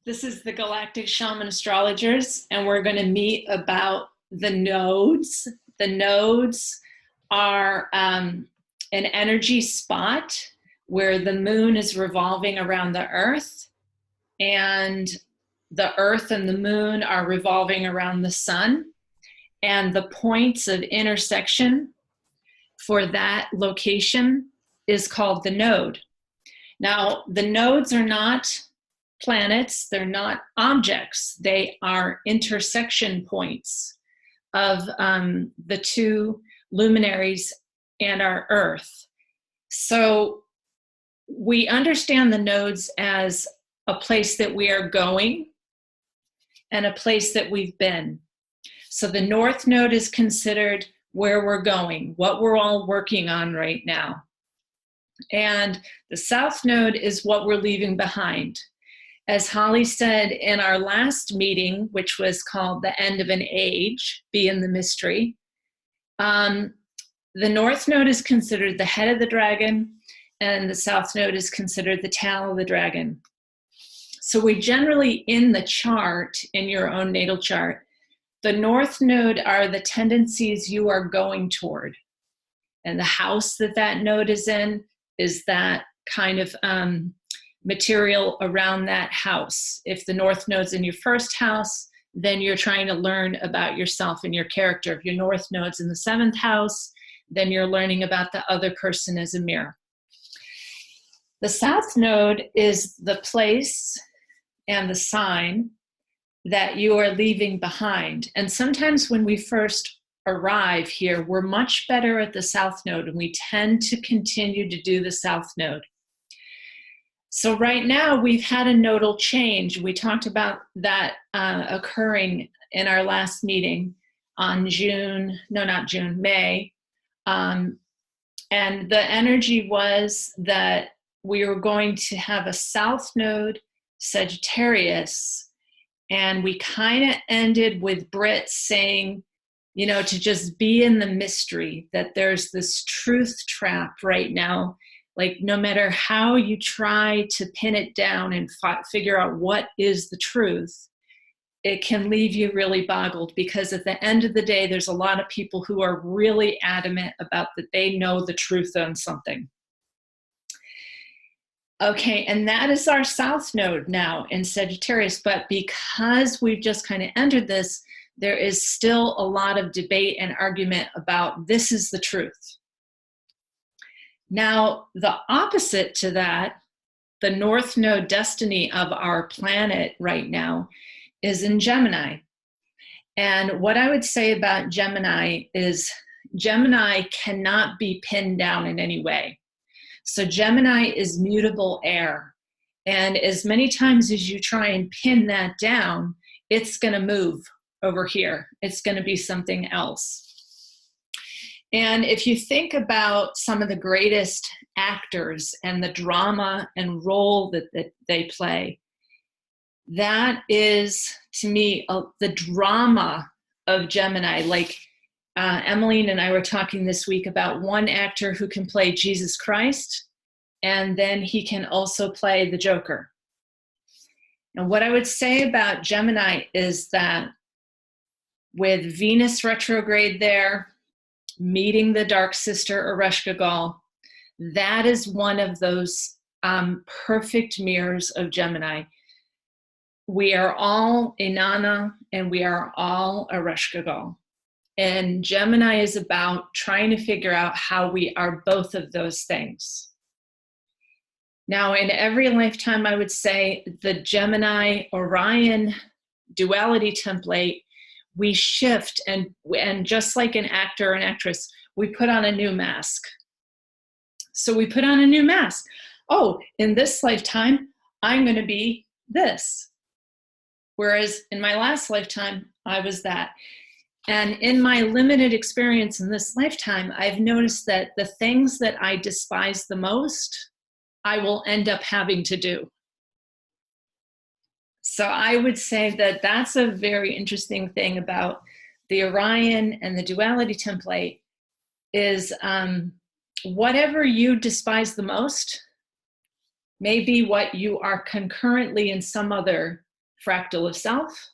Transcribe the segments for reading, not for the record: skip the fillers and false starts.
This is the Galactic Shaman Astrologers, and we're going to meet about the nodes. The nodes are an energy spot where the moon is revolving around the earth, and the earth and the moon are revolving around the sun. And the points of intersection for that location is called the node. Now, the nodes are not planets, they're not objects, they are intersection points of the two luminaries and our Earth. So we understand the nodes as a place that we are going and a place that we've been. So the North Node is considered where we're going, what we're all working on right now. And the South Node is what we're leaving behind. As Holly said in our last meeting, which was called The End of an Age, Be in the Mystery, the North Node is considered the head of the dragon, and the South Node is considered the tail of the dragon. So we generally, in the chart, in your own natal chart, the North Node are the tendencies you are going toward. And the house that that node is in is that kind of material around that house. If the North Node's in your first house, then you're trying to learn about yourself and your character. If your North Node's in the seventh house, then you're learning about the other person as a mirror. The South Node is the place and the sign that you are leaving behind. And sometimes when we first arrive here, we're much better at the South Node, and we tend to continue to do the South Node. So right now we've had a nodal change. We talked about that occurring in our last meeting on May. And the energy was that we were going to have a South Node, Sagittarius, and we kind of ended with Brit saying, you know, to just be in the mystery, that there's this truth trap right now. Like, no matter how you try to pin it down and figure out what is the truth, it can leave you really boggled, because at the end of the day, there's a lot of people who are really adamant about that they know the truth on something. Okay, and that is our South Node now in Sagittarius, but because we've just kind of entered this, there is still a lot of debate and argument about this is the truth. Now, the opposite to that, the North Node destiny of our planet right now, is in Gemini. And what I would say about Gemini is Gemini cannot be pinned down in any way. So Gemini is mutable air. And as many times as you try and pin that down, it's going to move over here. It's going to be something else. And if you think about some of the greatest actors and the drama and role that they play, that is, to me, the drama of Gemini. Like Emmeline and I were talking this week about one actor who can play Jesus Christ, and then he can also play the Joker. And what I would say about Gemini is that with Venus retrograde there, meeting the dark sister Ereshkigal, that is one of those perfect mirrors of Gemini. We are all Inanna and we are all Ereshkigal. And Gemini is about trying to figure out how we are both of those things. Now, in every lifetime, I would say the Gemini Orion duality template, we shift, and just like an actor or an actress, we put on a new mask. So we put on a new mask. Oh, in this lifetime, I'm going to be this. Whereas in my last lifetime, I was that. And in my limited experience in this lifetime, I've noticed that the things that I despise the most, I will end up having to do. So I would say that that's a very interesting thing about the Orion and the duality template is whatever you despise the most may be what you are concurrently in some other fractal of self,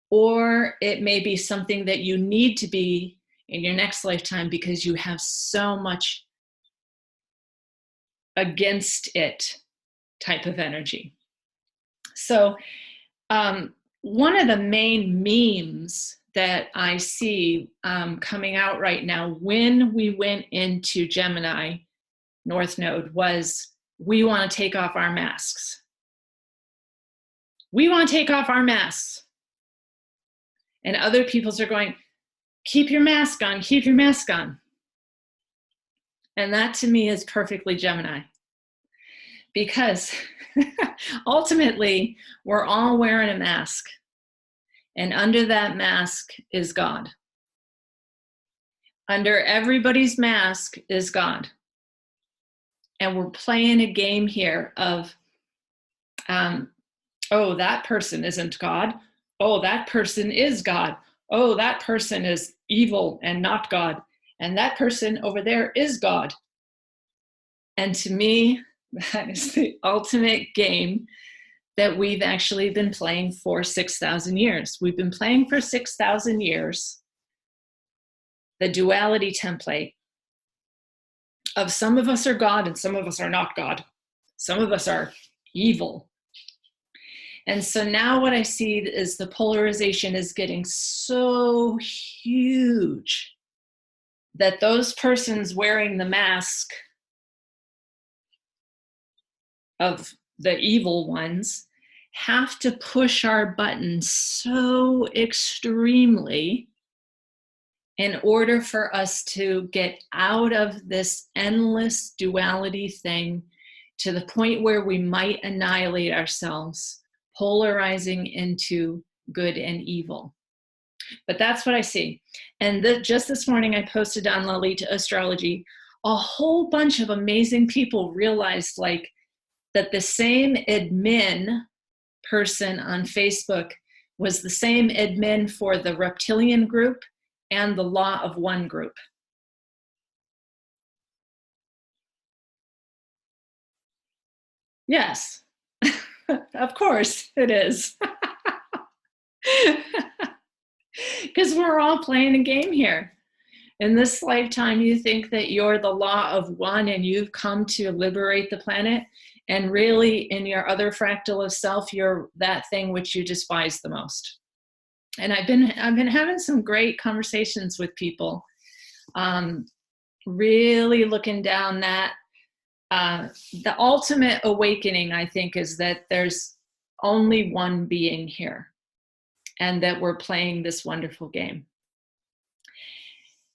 or it may be something that you need to be in your next lifetime because you have so much against it type of energy. So one of the main memes that I see coming out right now when we went into Gemini North Node was, we want to take off our masks. We want to take off our masks. And other people's are going, keep your mask on, keep your mask on. And that to me is perfectly Gemini. Because ultimately, we're all wearing a mask. And under that mask is God. Under everybody's mask is God. And we're playing a game here of, oh, that person isn't God. Oh, that person is God. Oh, that person is evil and not God. And that person over there is God. And to me, that is the ultimate game that we've actually been playing for 6,000 years. We've been playing for 6,000 years the duality template of some of us are God and some of us are not God. Some of us are evil. And so now what I see is the polarization is getting so huge that those persons wearing the mask of the evil ones have to push our buttons so extremely in order for us to get out of this endless duality thing to the point where we might annihilate ourselves, polarizing into good and evil. But that's what I see. And just this morning, I posted on lalitakaroli, a whole bunch of amazing people realized like that the same admin person on Facebook was the same admin for the reptilian group and the Law of One group. Yes, of course it is. Because we're all playing a game here. In this lifetime, you think that you're the Law of One and you've come to liberate the planet. And really, in your other fractal of self, you're that thing which you despise the most. And I've been having some great conversations with people, really looking down that. The ultimate awakening, I think, is that there's only one being here and that we're playing this wonderful game.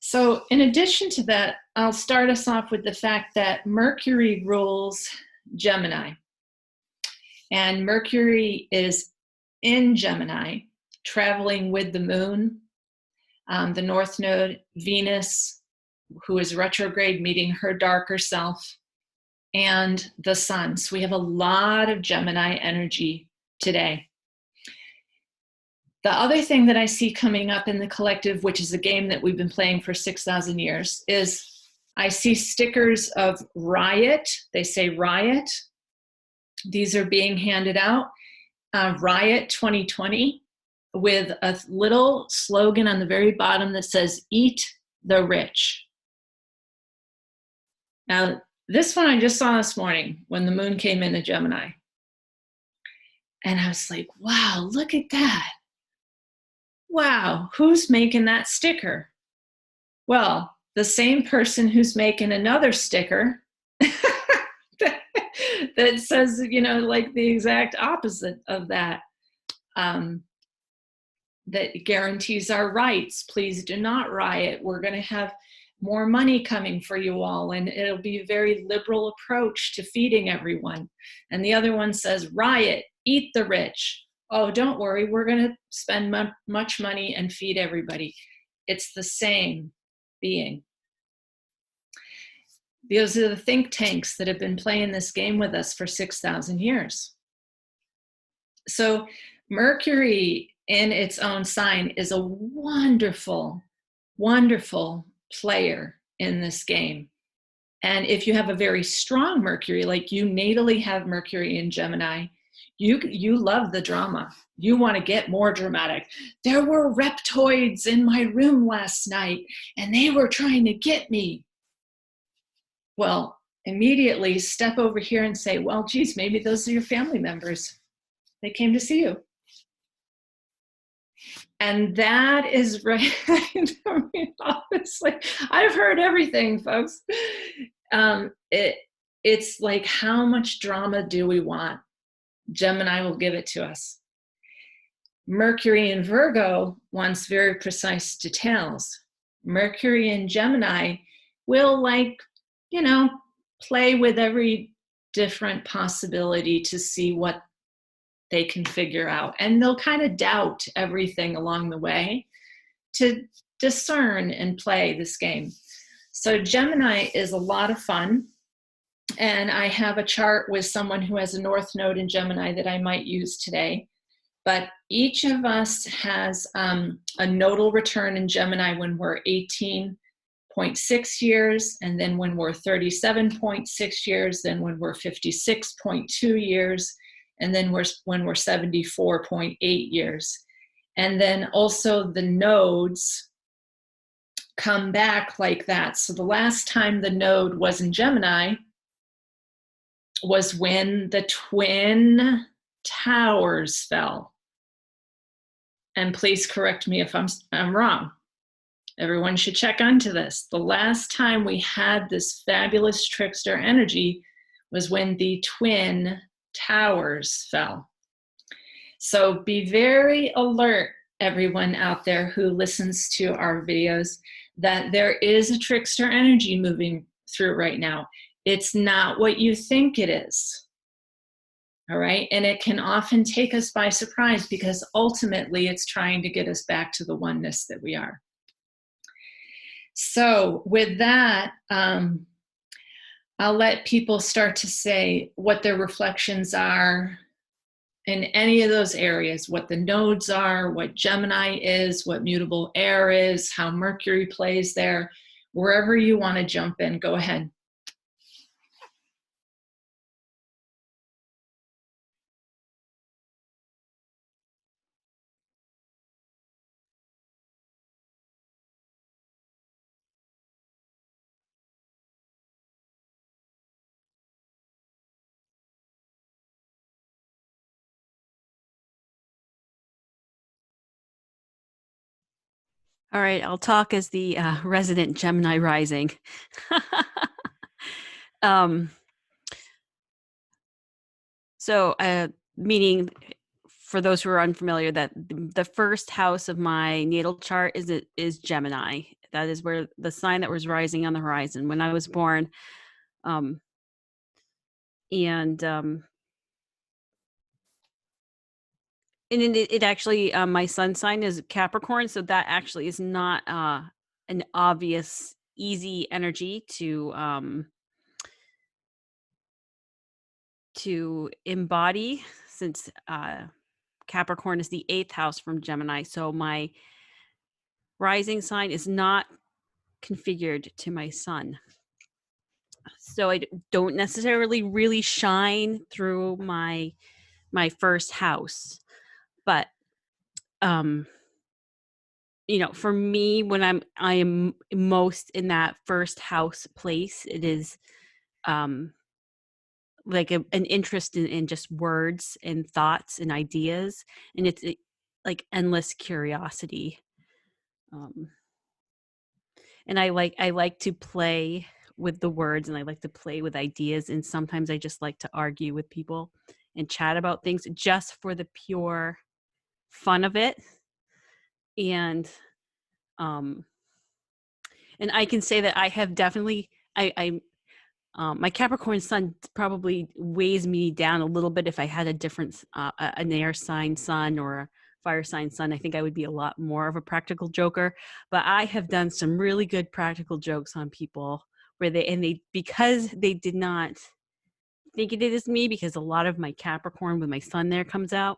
So in addition to that, I'll start us off with the fact that Mercury rules Gemini. And Mercury is in Gemini, traveling with the moon, the North Node, Venus, who is retrograde, meeting her darker self, and the sun. So we have a lot of Gemini energy today. The other thing that I see coming up in the collective, which is a game that we've been playing for 6,000 years, is I see stickers of riot. They say riot. These are being handed out. Riot 2020 with a little slogan on the very bottom that says, eat the rich. Now, this one I just saw this morning when the moon came into Gemini. And I was like, wow, look at that. Wow, who's making that sticker? Well, the same person who's making another sticker that says, you know, like the exact opposite of that, that guarantees our rights. Please do not riot. We're going to have more money coming for you all, and it'll be a very liberal approach to feeding everyone. And the other one says, riot, eat the rich. Oh, don't worry, we're going to spend much money and feed everybody. It's the same being. Those are the think tanks that have been playing this game with us for 6,000 years. So Mercury in its own sign is a wonderful, wonderful player in this game. And if you have a very strong Mercury, like you natally have Mercury in Gemini, You love the drama. You want to get more dramatic. There were reptoids in my room last night and they were trying to get me. Well, immediately step over here and say, well, geez, maybe those are your family members. They came to see you. And that is right. I mean, honestly, I've heard everything, folks. It's like, how much drama do we want? Gemini will give it to us. Mercury in Virgo wants very precise details. Mercury in Gemini will, like, you know, play with every different possibility to see what they can figure out. And they'll kind of doubt everything along the way to discern and play this game. So Gemini is a lot of fun. And I have a chart with someone who has a North Node in Gemini that I might use today. But each of us has a nodal return in Gemini when we're 18.6 years, and then when we're 37.6 years, then when we're 56.2 years, and then when we're 74.8 years. And then also the nodes come back like that. So the last time the node was in Gemini was when the twin towers fell. And please correct me if I'm wrong. Everyone should check onto this. The last time we had this fabulous trickster energy was when the twin towers fell. So be very alert, everyone out there who listens to our videos, that there is a trickster energy moving through right now. It's not what you think it is. All right. And it can often take us by surprise because ultimately it's trying to get us back to the oneness that we are. So with that, I'll let people start to say what their reflections are in any of those areas, what the nodes are, what Gemini is, what mutable air is, how Mercury plays there. Wherever you want to jump in, go ahead. All right, I'll talk as the resident Gemini rising. So, meaning, for those who are unfamiliar, that the first house of my natal chart is Gemini. That is where the sign that was rising on the horizon when I was born. And it actually, my sun sign is Capricorn, so that actually is not an obvious, easy energy to embody, since Capricorn is the 8th house from Gemini. So my rising sign is not configured to my sun. So I don't necessarily really shine through my first house. But for me, when I am most in that first house place, it is like an interest in just words and thoughts and ideas, and it's like endless curiosity. And I like to play with the words, and I like to play with ideas, and sometimes I just like to argue with people and chat about things just for the pure fun of it. And I can say that I have definitely my Capricorn sun probably weighs me down a little bit. If I had a different an air sign sun or a fire sign sun, I think I would be a lot more of a practical joker. But I have done some really good practical jokes on people where they because they did not think it is me, because a lot of my Capricorn with my sun there comes out.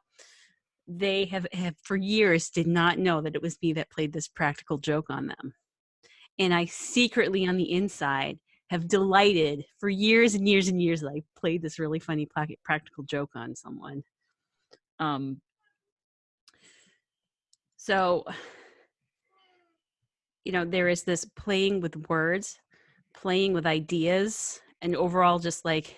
They have for years did not know that it was me that played this practical joke on them. And I secretly on the inside have delighted for years and years and years. I played this really funny practical joke on someone. So, there is this playing with words, playing with ideas, and overall just like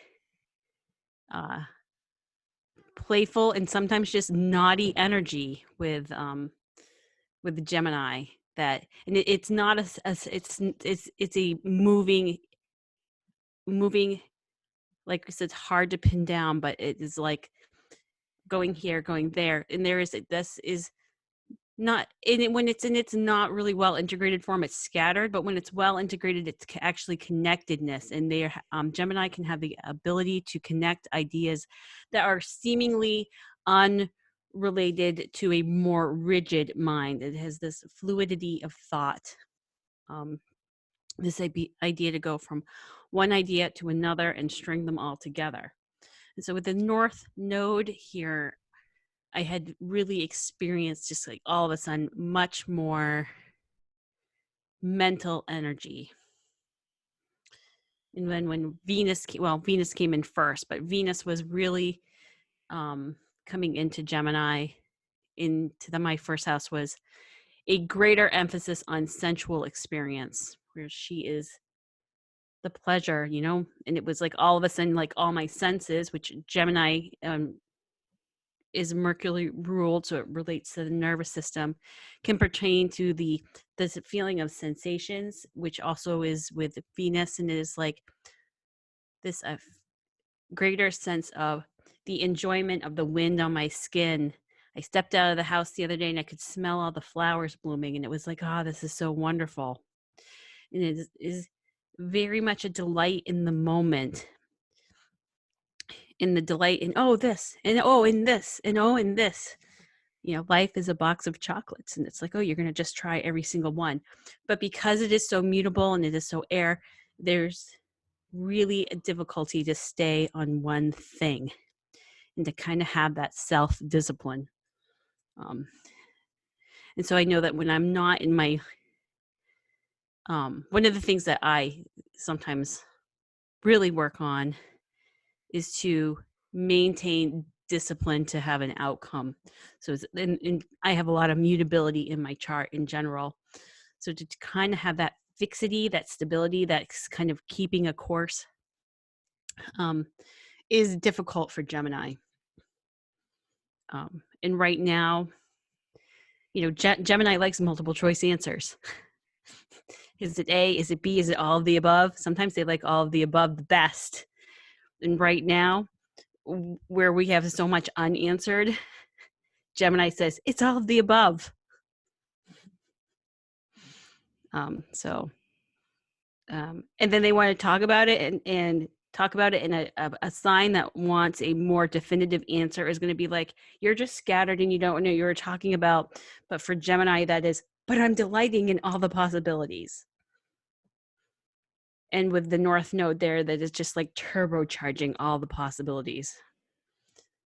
playful and sometimes just naughty energy with the Gemini. That, and it's not it's a moving, like I said, it's hard to pin down, but it is like going here, going there, and this is not in it when it's in its not really well integrated form. It's scattered, but when it's well integrated, it's actually connectedness. And Gemini can have the ability to connect ideas that are seemingly unrelated to a more rigid mind. It has this fluidity of thought. This idea to go from one idea to another and string them all together. And so with the North Node here, I had really experienced just like all of a sudden much more mental energy. And when Venus came in first, but Venus was really coming into Gemini. My first house was a greater emphasis on sensual experience, where she is the pleasure, and it was like all of a sudden, like all my senses, which Gemini is Mercury ruled, so it relates to the nervous system, can pertain to this feeling of sensations, which also is with Venus, and it is like this greater sense of the enjoyment of the wind on my skin. I stepped out of the house the other day and I could smell all the flowers blooming, and it was like, this is so wonderful. And it is very much a delight in the moment, in the delight in this and in this and in this. Life is a box of chocolates, and it's like, you're going to just try every single one. But because it is so mutable and it is so air, there's really a difficulty to stay on one thing and to kind of have that self-discipline. And so I know that when I'm not in my, one of the things that I sometimes really work on is to maintain discipline to have an outcome. So and I have a lot of mutability in my chart in general. So to kind of have that fixity, that stability, that's kind of keeping a course is difficult for Gemini. And right now, Gemini likes multiple choice answers. Is it A? Is it B? Is it all of the above? Sometimes they like all of the above the best. And right now, where we have so much unanswered, Gemini says it's all of the above. And then they want to talk about it and talk about it in a sign that wants a more definitive answer is going to be like, you're just scattered and you don't know what you're talking about. But for Gemini, that is, but I'm delighting in all the possibilities. And with the North Node there, that is just like turbocharging all the possibilities.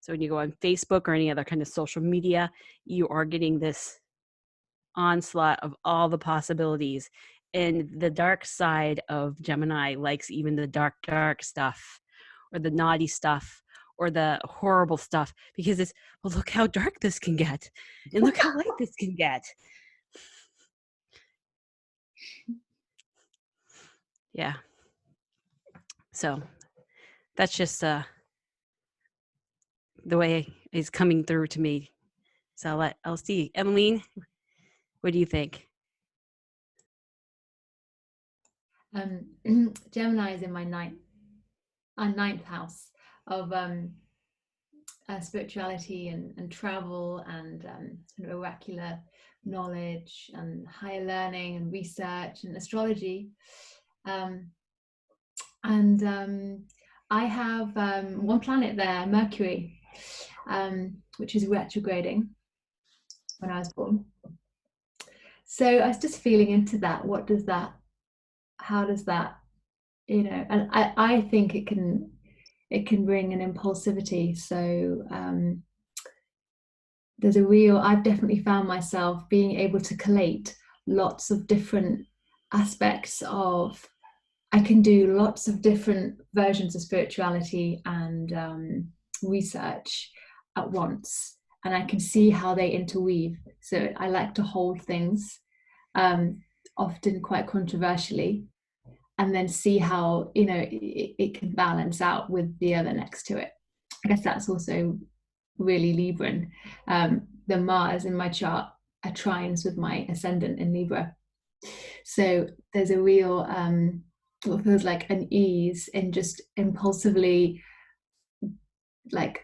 So when you go on Facebook or any other kind of social media, you are getting this onslaught of all the possibilities. And the dark side of Gemini likes even the dark stuff, or the naughty stuff, or the horrible stuff, because it's, look how dark this can get, and look how light this can get. Yeah. So that's just the way it's coming through to me. So I'll see. Emmeline, what do you think? Gemini is in my ninth house of spirituality and travel and sort of oracular knowledge and higher learning and research and astrology. I have one planet there, Mercury, which is retrograding when I was born. So I was just feeling into that. How does that, and I think it can bring an impulsivity. So I've definitely found myself being able to collate lots of different aspects of I can do lots of different versions of spirituality and research at once, and I can see how they interweave. So I like to hold things, often quite controversially, and then see how, you know, it can balance out with the other next to it. I guess that's also really Libran. The Mars in my chart are trines with my ascendant in Libra. So there's a real, what feels like an ease in just impulsively like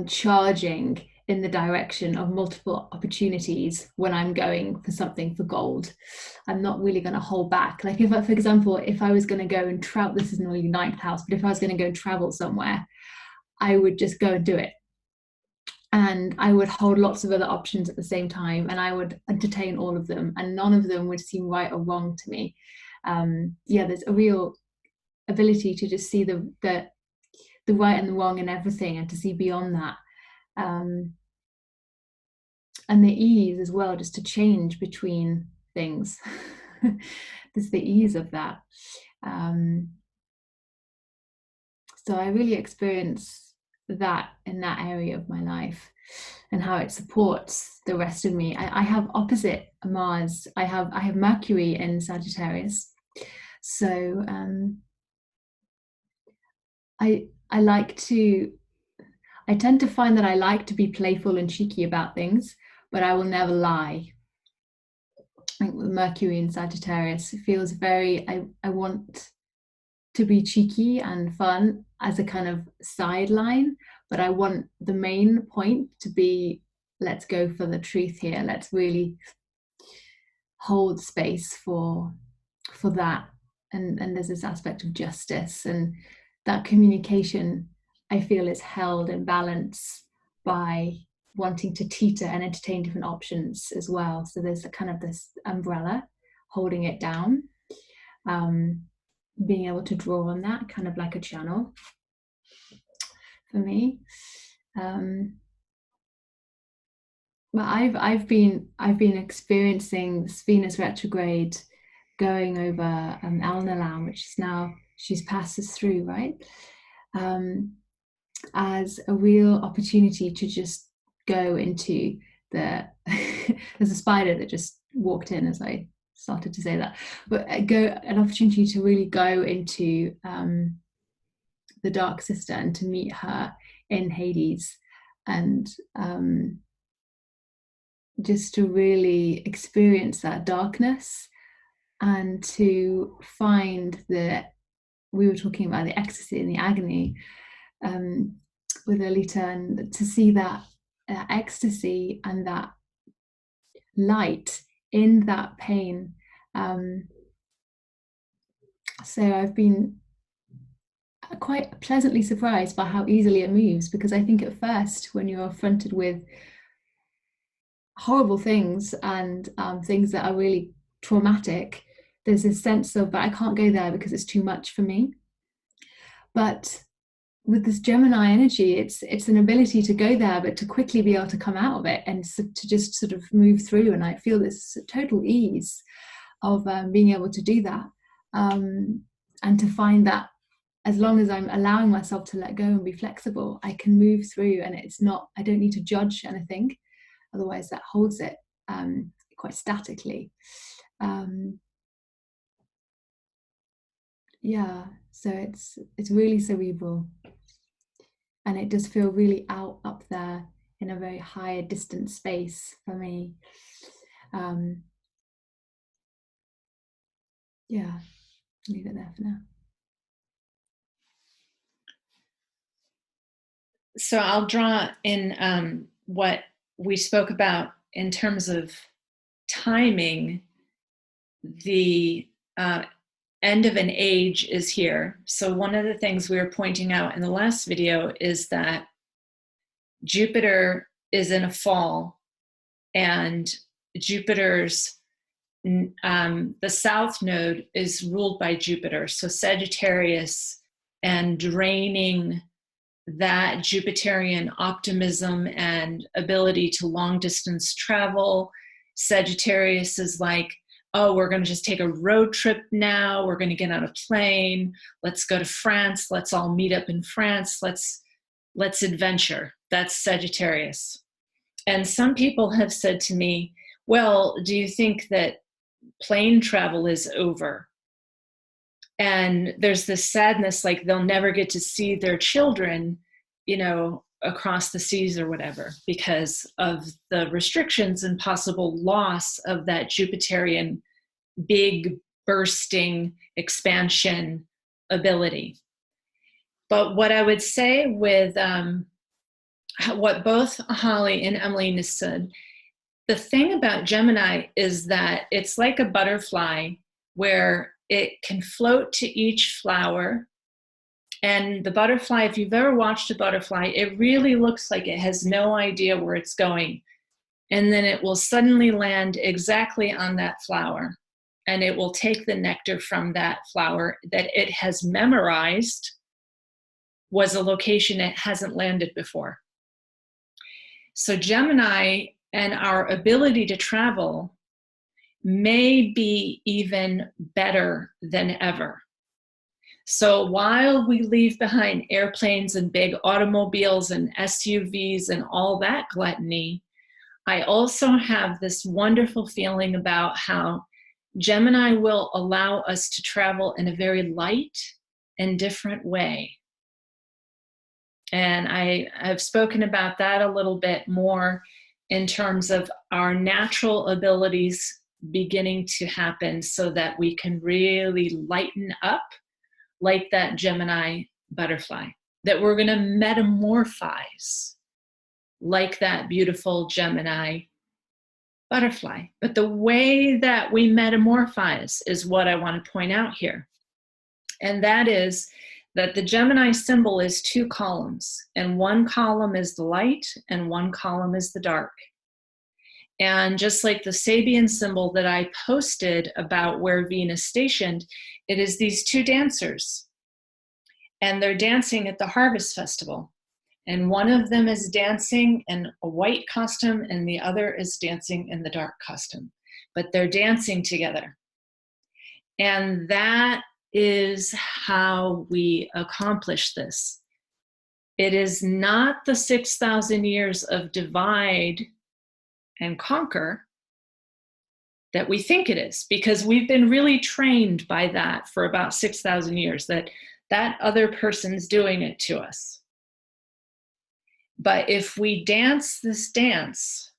charging in the direction of multiple opportunities when I'm going for something for gold. I'm not really going to hold back. Like if I, for example, if I was going to go and travel, this is normally ninth house, but if I was going to go and travel somewhere, I would just go and do it. And I would hold lots of other options at the same time, and I would entertain all of them, and none of them would seem right or wrong to me. Yeah, there's a real ability to just see the right and the wrong in everything, and to see beyond that. And the ease as well, just to change between things. There's the ease of that. So I really experience that in that area of my life, and how it supports the rest of me. I have opposite Mars. I have Mercury in Sagittarius. So I tend to find that I like to be playful and cheeky about things, but I will never lie. I think with Mercury in Sagittarius, it feels very, I want to be cheeky and fun as a kind of sideline, but I want the main point to be, let's go for the truth here. Let's really hold space for that. And there's this aspect of justice, and that communication I feel is held in balance by wanting to teeter and entertain different options as well. So there's a kind of this umbrella holding it down, being able to draw on that kind of like a channel for me. But I've been experiencing this Venus retrograde going over Alnilam, which is now, she's passes through, right? As a real opportunity to just go into the there's a spider that just walked in as I started to say that, but an opportunity to really go into the dark sister and to meet her in Hades, and just to really experience that darkness, and to find that we were talking about the ecstasy and the agony with Alita, and to see that ecstasy and that light in that pain. So I've been quite pleasantly surprised by how easily it moves, because I think at first, when you're confronted with horrible things and things that are really traumatic, there's a sense of, but I can't go there because it's too much for me. But with this Gemini energy, it's an ability to go there, but to quickly be able to come out of it, and to just sort of move through. And I feel this total ease of being able to do that, and to find that as long as I'm allowing myself to let go and be flexible, I can move through, and it's not, I don't need to judge anything. Otherwise that holds it quite statically. Yeah, so it's really cerebral, and it does feel really up there in a very higher distant space for me. Yeah, leave it there for now. So I'll draw in what we spoke about in terms of timing. The end of an age is here. So one of the things we were pointing out in the last video is that Jupiter is in a fall, and Jupiter's the south node is ruled by Jupiter. So Sagittarius, and draining that Jupiterian optimism and ability to long distance travel. Sagittarius is like oh, we're going to just take a road trip now. We're going to get on a plane. Let's go to France. Let's all meet up in France. Let's adventure. That's Sagittarius. And some people have said to me, well, do you think that plane travel is over? And there's this sadness, like they'll never get to see their children, across the seas or whatever, because of the restrictions and possible loss of that Jupiterian big bursting expansion ability. But what I would say with what both Holly and Emily said, the thing about Gemini is that it's like a butterfly where it can float to each flower. And the butterfly, if you've ever watched a butterfly, it really looks like it has no idea where it's going. And then it will suddenly land exactly on that flower. And it will take the nectar from that flower that it has memorized was a location it hasn't landed before. So Gemini and our ability to travel may be even better than ever. So while we leave behind airplanes and big automobiles and SUVs and all that gluttony, I also have this wonderful feeling about how Gemini will allow us to travel in a very light and different way. And I've spoken about that a little bit more in terms of our natural abilities beginning to happen so that we can really lighten up like that Gemini butterfly, that we're going to metamorphize like that beautiful Gemini butterfly. But the way that we metamorphize is what I want to point out here. And that is that the Gemini symbol is 2 columns, and one column is the light and one column is the dark. And just like the Sabian symbol that I posted about where Venus stationed, it is these 2 dancers. And they're dancing at the Harvest Festival. And one of them is dancing in a white costume and the other is dancing in the dark costume. But they're dancing together. And that is how we accomplish this. It is not the 6,000 years of divide and conquer that we think it is, because we've been really trained by that for about 6,000 years, that other person's doing it to us. But if we dance this dance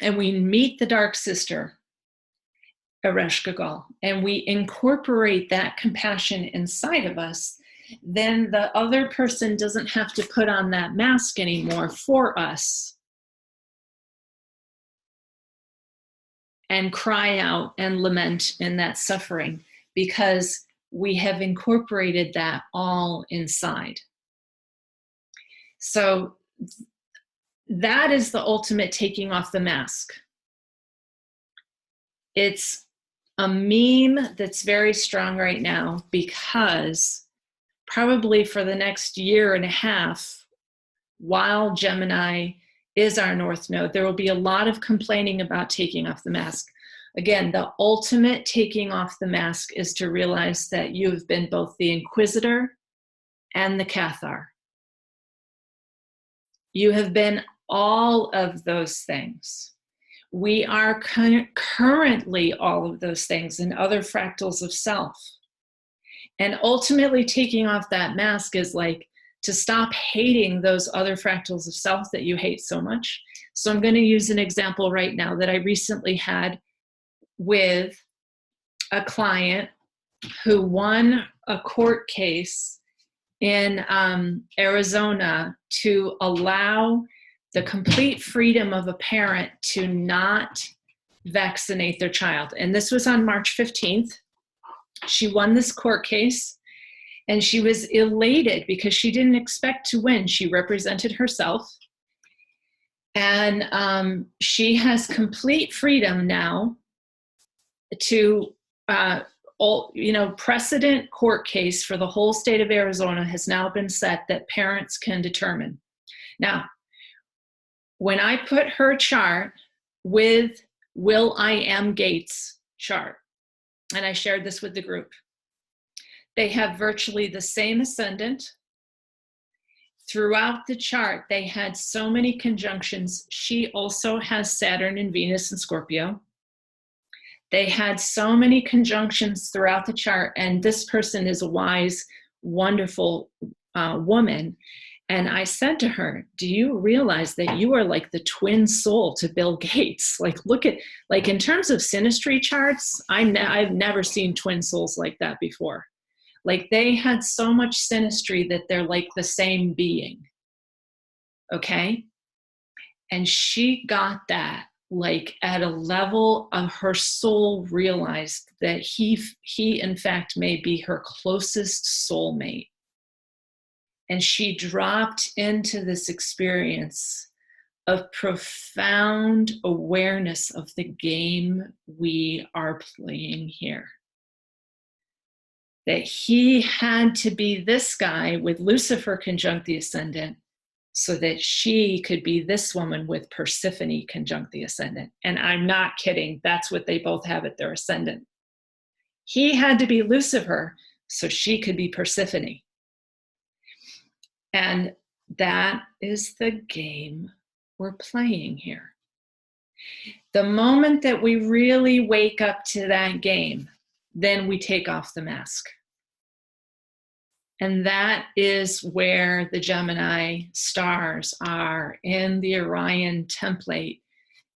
and we meet the dark sister, Ereshkigal, and we incorporate that compassion inside of us, then the other person doesn't have to put on that mask anymore for us and cry out and lament in that suffering, because we have incorporated that all inside. So that is the ultimate taking off the mask. It's a meme that's very strong right now, because probably for the next year and a half, while Gemini is our North Node, there will be a lot of complaining about taking off the mask. Again, the ultimate taking off the mask is to realize that you have been both the Inquisitor and the Cathar. You have been all of those things. We are currently all of those things in other fractals of self. And ultimately taking off that mask is like to stop hating those other fractals of self that you hate so much. So I'm going to use an example right now that I recently had with a client who won a court case in Arizona to allow the complete freedom of a parent to not vaccinate their child. And this was on March 15th. She won this court case and she was elated because she didn't expect to win. She represented herself. And she has complete freedom now to, precedent court case for the whole state of Arizona has now been set that parents can determine. Now, when I put her chart with Will I Am Gates chart, and I shared this with the group. They have virtually the same ascendant. Throughout the chart, they had so many conjunctions. She also has Saturn and Venus and Scorpio. They had so many conjunctions throughout the chart, and this person is a wise, wonderful woman. And I said to her, do you realize that you are like the twin soul to Bill Gates? Like, look at, like, in terms of synastry charts, I've never seen twin souls like that before. Like, they had so much synastry that they're like the same being. Okay? And she got that, like, at a level of her soul realized that he in fact may be her closest soulmate. And she dropped into this experience of profound awareness of the game we are playing here. That he had to be this guy with Lucifer conjunct the ascendant so that she could be this woman with Persephone conjunct the ascendant. And I'm not kidding. That's what they both have at their ascendant. He had to be Lucifer so she could be Persephone. And that is the game we're playing here. The moment that we really wake up to that game, then we take off the mask. And that is where the Gemini stars are in the Orion template,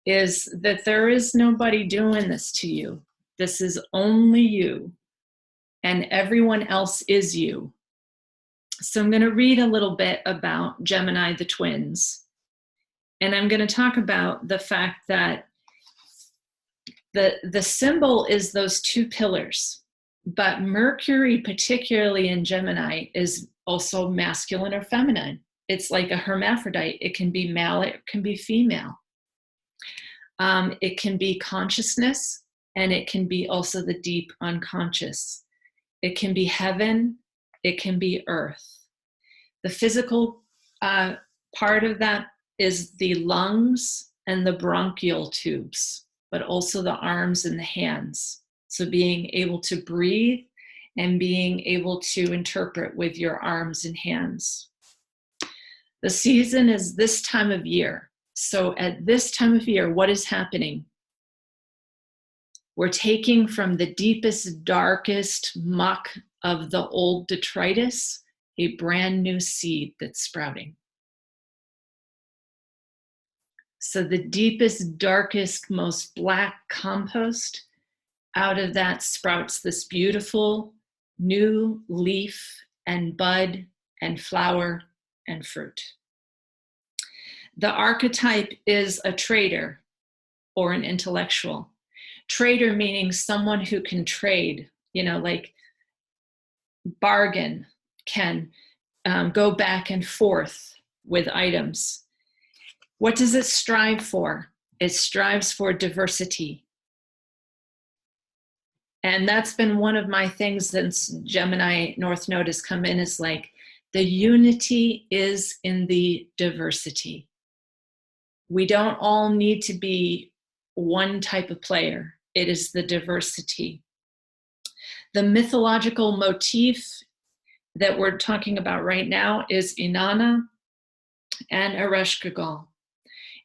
is that there is nobody doing this to you. This is only you, and everyone else is you. So I'm going to read a little bit about Gemini, the twins. And I'm going to talk about the fact that the symbol is those two pillars. But Mercury, particularly in Gemini, is also masculine or feminine. It's like a hermaphrodite. It can be male, it can be female. It can be consciousness, and it can be also the deep unconscious. It can be heaven, it can be earth. The physical part of that is the lungs and the bronchial tubes, but also the arms and the hands. So being able to breathe and being able to interpret with your arms and hands. The season is this time of year. So at this time of year, what is happening? We're taking from the deepest, darkest muck of the old detritus a brand new seed that's sprouting. So the deepest, darkest, most black compost, out of that sprouts this beautiful new leaf and bud and flower and fruit. The archetype is a trader or an intellectual. Trader meaning someone who can trade, like bargain, can go back and forth with items. What does it strive for? It strives for diversity. And that's been one of my things since Gemini North Node has come in, is like the unity is in the diversity. We don't all need to be one type of player. It is the diversity. The mythological motif that we're talking about right now is Inanna and Ereshkigal.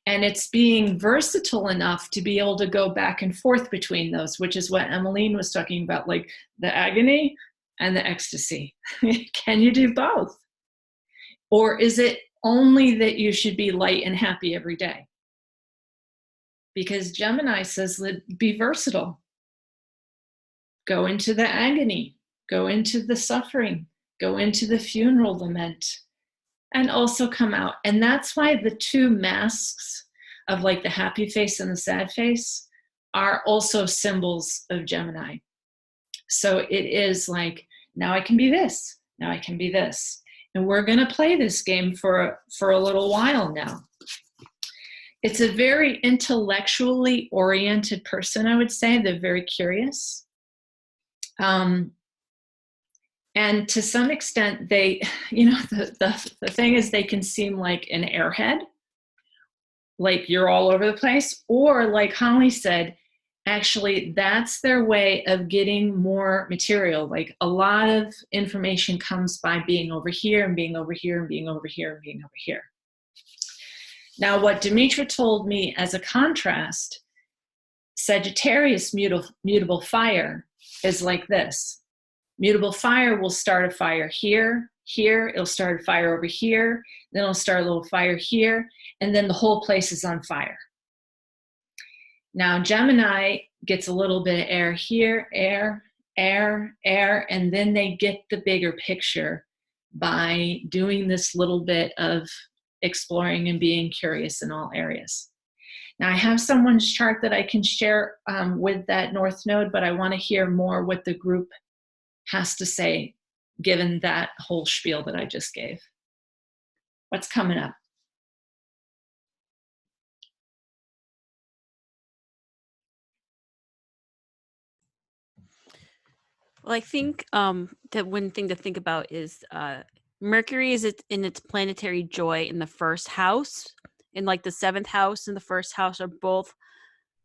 And it's being versatile enough to be able to go back and forth between those, which is what Emmeline was talking about, like the agony and the ecstasy. Can you do both? Or is it only that you should be light and happy every day? Because Gemini says, be versatile. Go into the agony, go into the suffering, go into the funeral lament, and also come out. And that's why the two masks of like the happy face and the sad face are also symbols of Gemini. So it is like, now I can be this, now I can be this. And we're going to play this game for a little while now. It's a very intellectually oriented person, I would say. They're very curious. And to some extent, they, the thing is they can seem like an airhead, like you're all over the place, or like Holly said, actually, that's their way of getting more material. Like a lot of information comes by being over here and being over here and being over here and being over here. Now, what Demetra told me as a contrast, Sagittarius mutable fire is like this. Mutable fire will start a fire here, here, it'll start a fire over here, then it'll start a little fire here, and then the whole place is on fire. Now, Gemini gets a little bit of air here, air, air, air, and then they get the bigger picture by doing this little bit of exploring and being curious in all areas. Now, I have someone's chart that I can share with that North Node, but I want to hear more what the group has to say, given that whole spiel that I just gave. What's coming up? Well, I think that one thing to think about is Mercury is in its planetary joy in the first house, and like the seventh house and the first house are both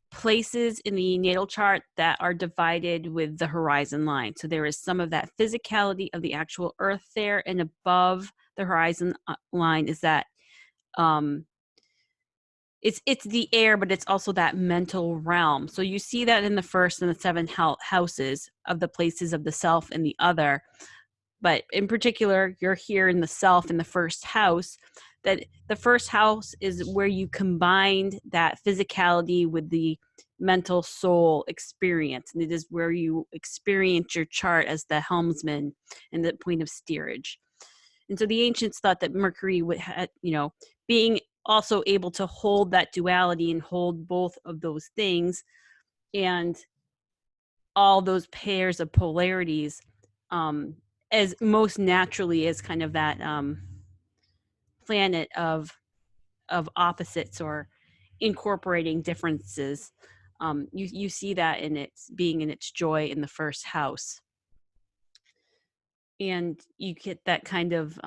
places in the natal chart that are divided with the horizon line. So there is some of that physicality of the actual Earth there, and above the horizon line is that it's the air, but it's also that mental realm. So you see that in the first and the seventh houses of the places of the self and the other. But in particular, you're here in the self in the first house, that the first house is where you combined that physicality with the mental soul experience. And it is where you experience your chart as the helmsman and the point of steerage. And so the ancients thought that Mercury would have, being also able to hold that duality and hold both of those things and all those pairs of polarities as most naturally as kind of that planet of opposites or incorporating differences. You see that in its being in its joy in the first house. And you get that kind of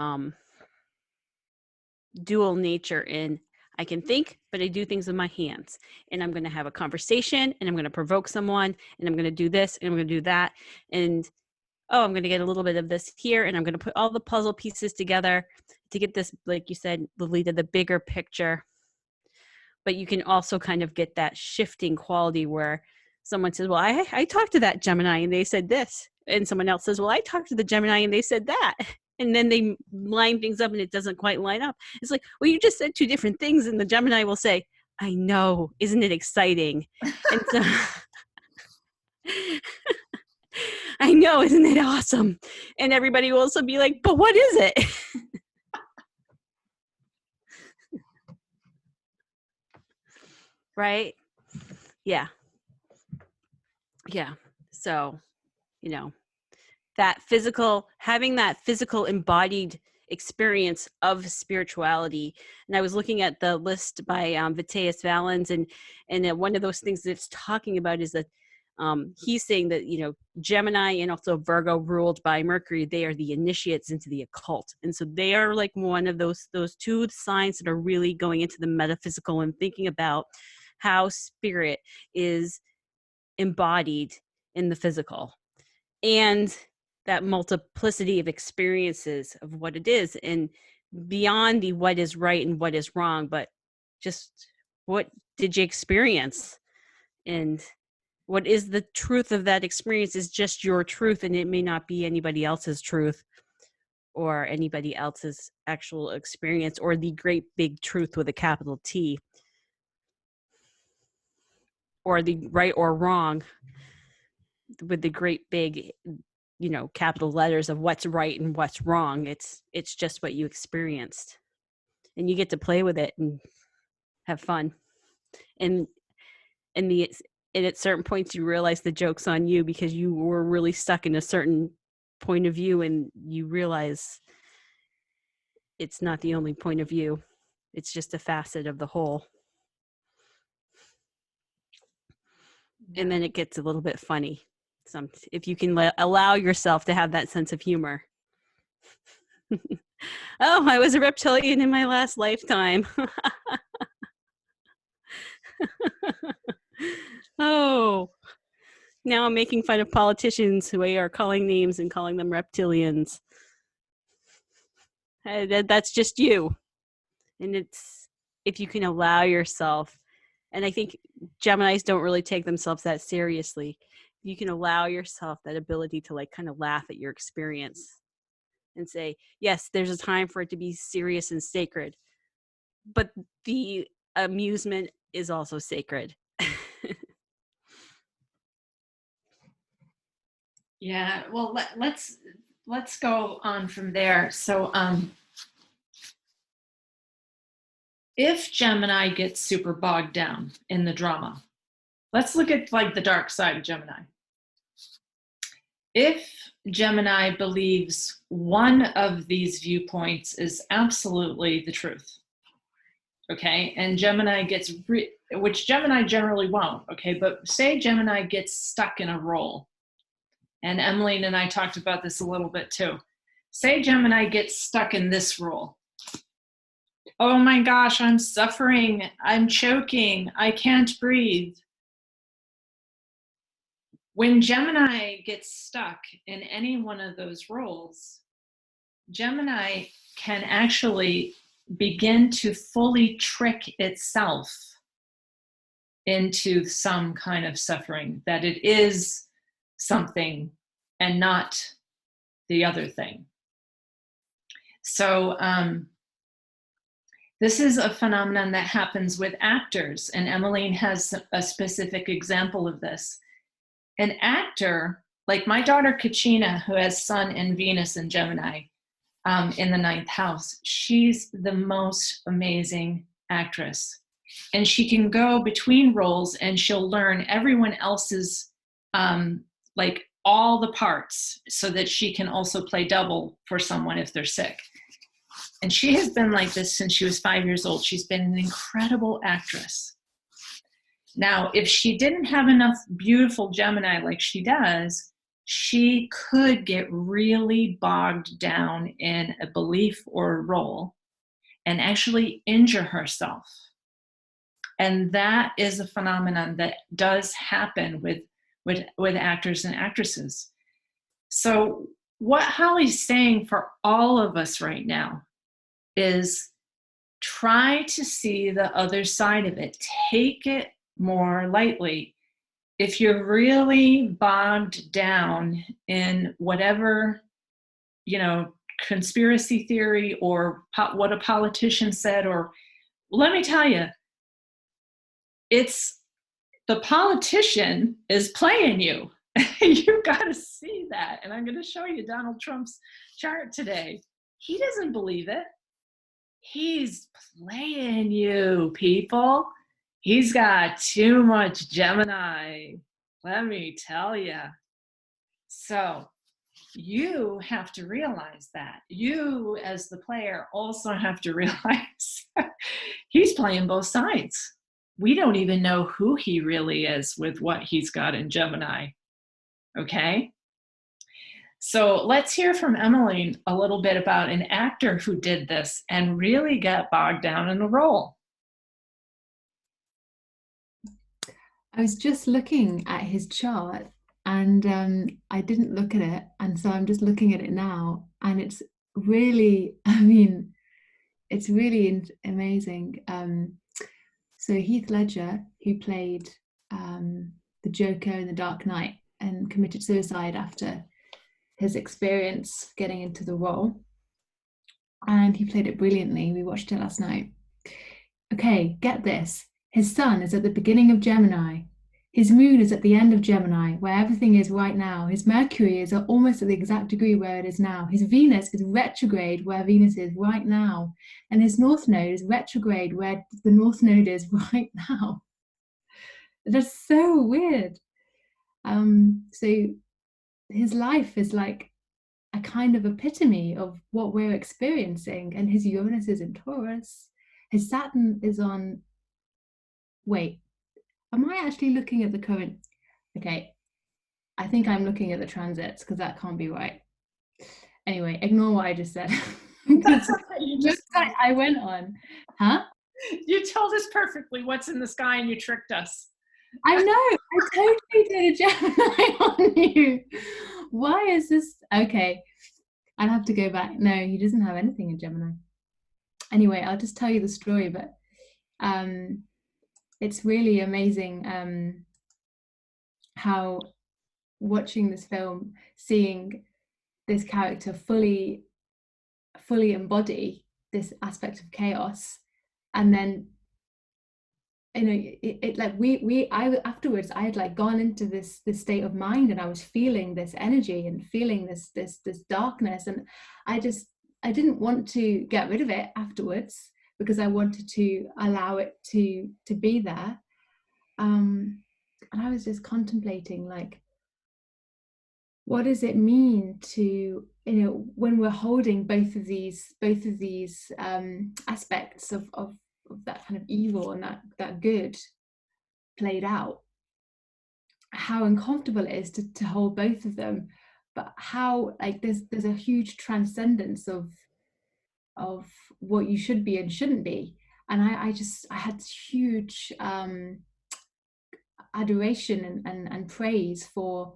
dual nature in I can think, but I do things with my hands. And I'm going to have a conversation and I'm going to provoke someone and I'm going to do this and I'm going to do that. And I'm going to get a little bit of this here and I'm going to put all the puzzle pieces together to get this, like you said, Lalita, the bigger picture. But you can also kind of get that shifting quality where someone says, well, I talked to that Gemini and they said this. And someone else says, well, I talked to the Gemini and they said that. And then they line things up and it doesn't quite line up. It's like, well, you just said two different things. And the Gemini will say, I know, isn't it exciting? And so I know, isn't it awesome? And everybody will also be like, but what is it? Right? Yeah. Yeah. So, having that physical embodied experience of spirituality. And I was looking at the list by Vitaeus Valens, and one of those things that's talking about is that he's saying that, Gemini and also Virgo ruled by Mercury, they are the initiates into the occult. And so they are like one of those two signs that are really going into the metaphysical and thinking about how spirit is embodied in the physical. And that multiplicity of experiences of what it is, and beyond the what is right and what is wrong, but just what did you experience, and what is the truth of that experience is just your truth, and it may not be anybody else's truth or anybody else's actual experience, or the great big truth with a capital T, or the right or wrong with the great big capital letters of what's right and what's wrong. It's just what you experienced, and you get to play with it and have fun. And at certain points you realize the joke's on you because you were really stuck in a certain point of view, and you realize it's not the only point of view. It's just a facet of the whole. Yeah. And then it gets a little bit funny. If you can allow yourself to have that sense of humor. Oh, I was a reptilian in my last lifetime. Oh, now I'm making fun of politicians who are calling names and calling them reptilians. That's just you. And it's, if you can allow yourself, and I think Geminis don't really take themselves that seriously. You can allow yourself that ability to like kind of laugh at your experience and say, yes, there's a time for it to be serious and sacred, but the amusement is also sacred. Yeah, well, let's go on from there. So, if Gemini gets super bogged down in the drama, let's look at like the dark side of Gemini. If Gemini believes one of these viewpoints is absolutely the truth, okay, and Gemini gets, which Gemini generally won't, okay, but say Gemini gets stuck in a role, and Emmeline and I talked about this a little bit too. Say Gemini gets stuck in this role. Oh my gosh, I'm suffering, I'm choking, I can't breathe. When Gemini gets stuck in any one of those roles, Gemini can actually begin to fully trick itself into some kind of suffering, that it is something and not the other thing. So this is a phenomenon that happens with actors, and Emmeline has a specific example of this. An actor, like my daughter Kachina, who has Sun and Venus in Gemini in the 9th house, she's the most amazing actress. And she can go between roles and she'll learn everyone else's, like all the parts, so that she can also play double for someone if they're sick. And she has been like this since she was 5 years old. She's been an incredible actress. Now, if she didn't have enough beautiful Gemini like she does, she could get really bogged down in a belief or a role and actually injure herself. And that is a phenomenon that does happen with actors and actresses. So what Holly's saying for all of us right now is try to see the other side of it. Take it more lightly. If you're really bogged down in whatever, conspiracy theory or what a politician said, or let me tell you, it's the politician is playing you. You got to see that. And I'm going to show you Donald Trump's chart today. He doesn't believe it. He's playing you, people. He's got too much Gemini, let me tell you. So you have to realize that. You, as the player, also have to realize he's playing both sides. We don't even know who he really is with what he's got in Gemini. Okay? So let's hear from Emmeline a little bit about an actor who did this and really got bogged down in the role. I was just looking at his chart and I didn't look at it. And so I'm just looking at it now. And it's really, it's really amazing. So Heath Ledger, who played the Joker in The Dark Knight and committed suicide after his experience getting into the role. And he played it brilliantly. We watched it last night. Okay, get this. His sun is at the beginning of Gemini. His moon is at the end of Gemini, where everything is right now. His Mercury is almost at the exact degree where it is now. His Venus is retrograde where Venus is right now. And his North Node is retrograde where the North Node is right now. That's so weird. So his life is like a kind of epitome of what we're experiencing. And his Uranus is in Taurus. His Saturn is on... Wait, am I actually looking at the current? Okay, I think I'm looking at the transits because that can't be right. Anyway, ignore what I just said. I went on. Huh? You told us perfectly what's in the sky and you tricked us. I know, I totally did a Gemini on you. Why is this? Okay, I'll have to go back. No, he doesn't have anything in Gemini. Anyway, I'll just tell you the story, but it's really amazing how watching this film, seeing this character fully embody this aspect of chaos, and then it like I afterwards I had like gone into this state of mind, and I was feeling this energy and feeling this darkness, and I didn't want to get rid of it afterwards because I wanted to allow it to be there. And I was just contemplating, like, what does it mean to, when we're holding both of these aspects of that kind of evil and that good played out, how uncomfortable it is to hold both of them, but how, like, there's a huge transcendence of what you should be and shouldn't be. And I had huge adoration and praise for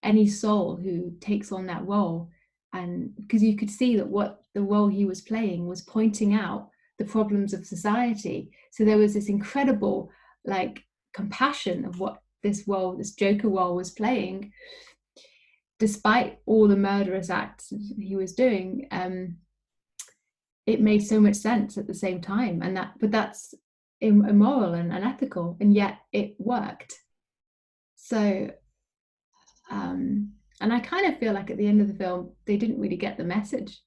any soul who takes on that role, and because you could see that what the role he was playing was pointing out the problems of society. So there was this incredible, like, compassion of what this Joker role was playing, despite all the murderous acts he was doing. It made so much sense at the same time, but that's immoral and unethical, and yet it worked. So and I kind of feel like at the end of the film they didn't really get the message.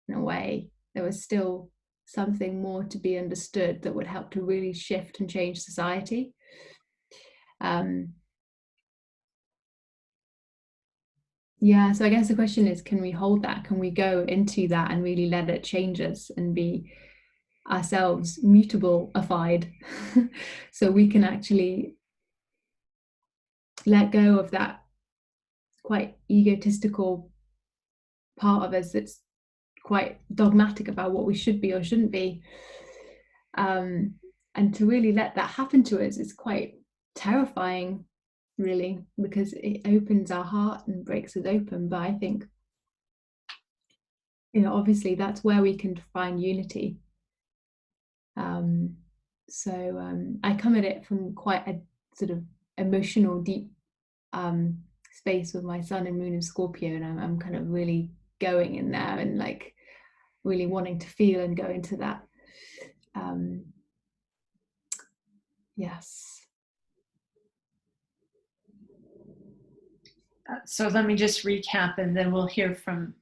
In a way, there was still something more to be understood that would help to really shift and change society. Yeah, so I guess the question is, can we hold that? Can we go into that and really let it change us and be ourselves mutable-ified so we can actually let go of that quite egotistical part of us that's quite dogmatic about what we should be or shouldn't be, and to really let that happen to us is quite terrifying, really, because it opens our heart and breaks us open. But I think, obviously that's where we can find unity. So I come at it from quite a sort of emotional, deep space with my sun and moon in Scorpio, and I'm kind of really going in there and, like, really wanting to feel and go into that. Yes. So let me just recap, and then we'll hear from,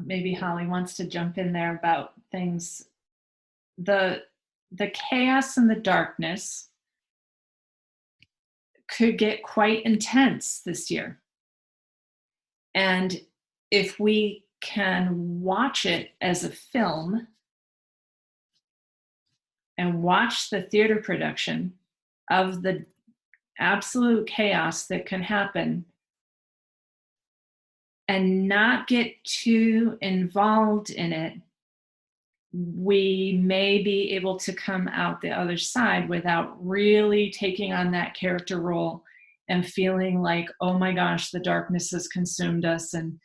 maybe Holly wants to jump in there about things. The chaos and the darkness could get quite intense this year. And if we can watch it as a film and watch the theater production of the absolute chaos that can happen and not get too involved in it, we may be able to come out the other side without really taking on that character role and feeling like, oh my gosh, the darkness has consumed us and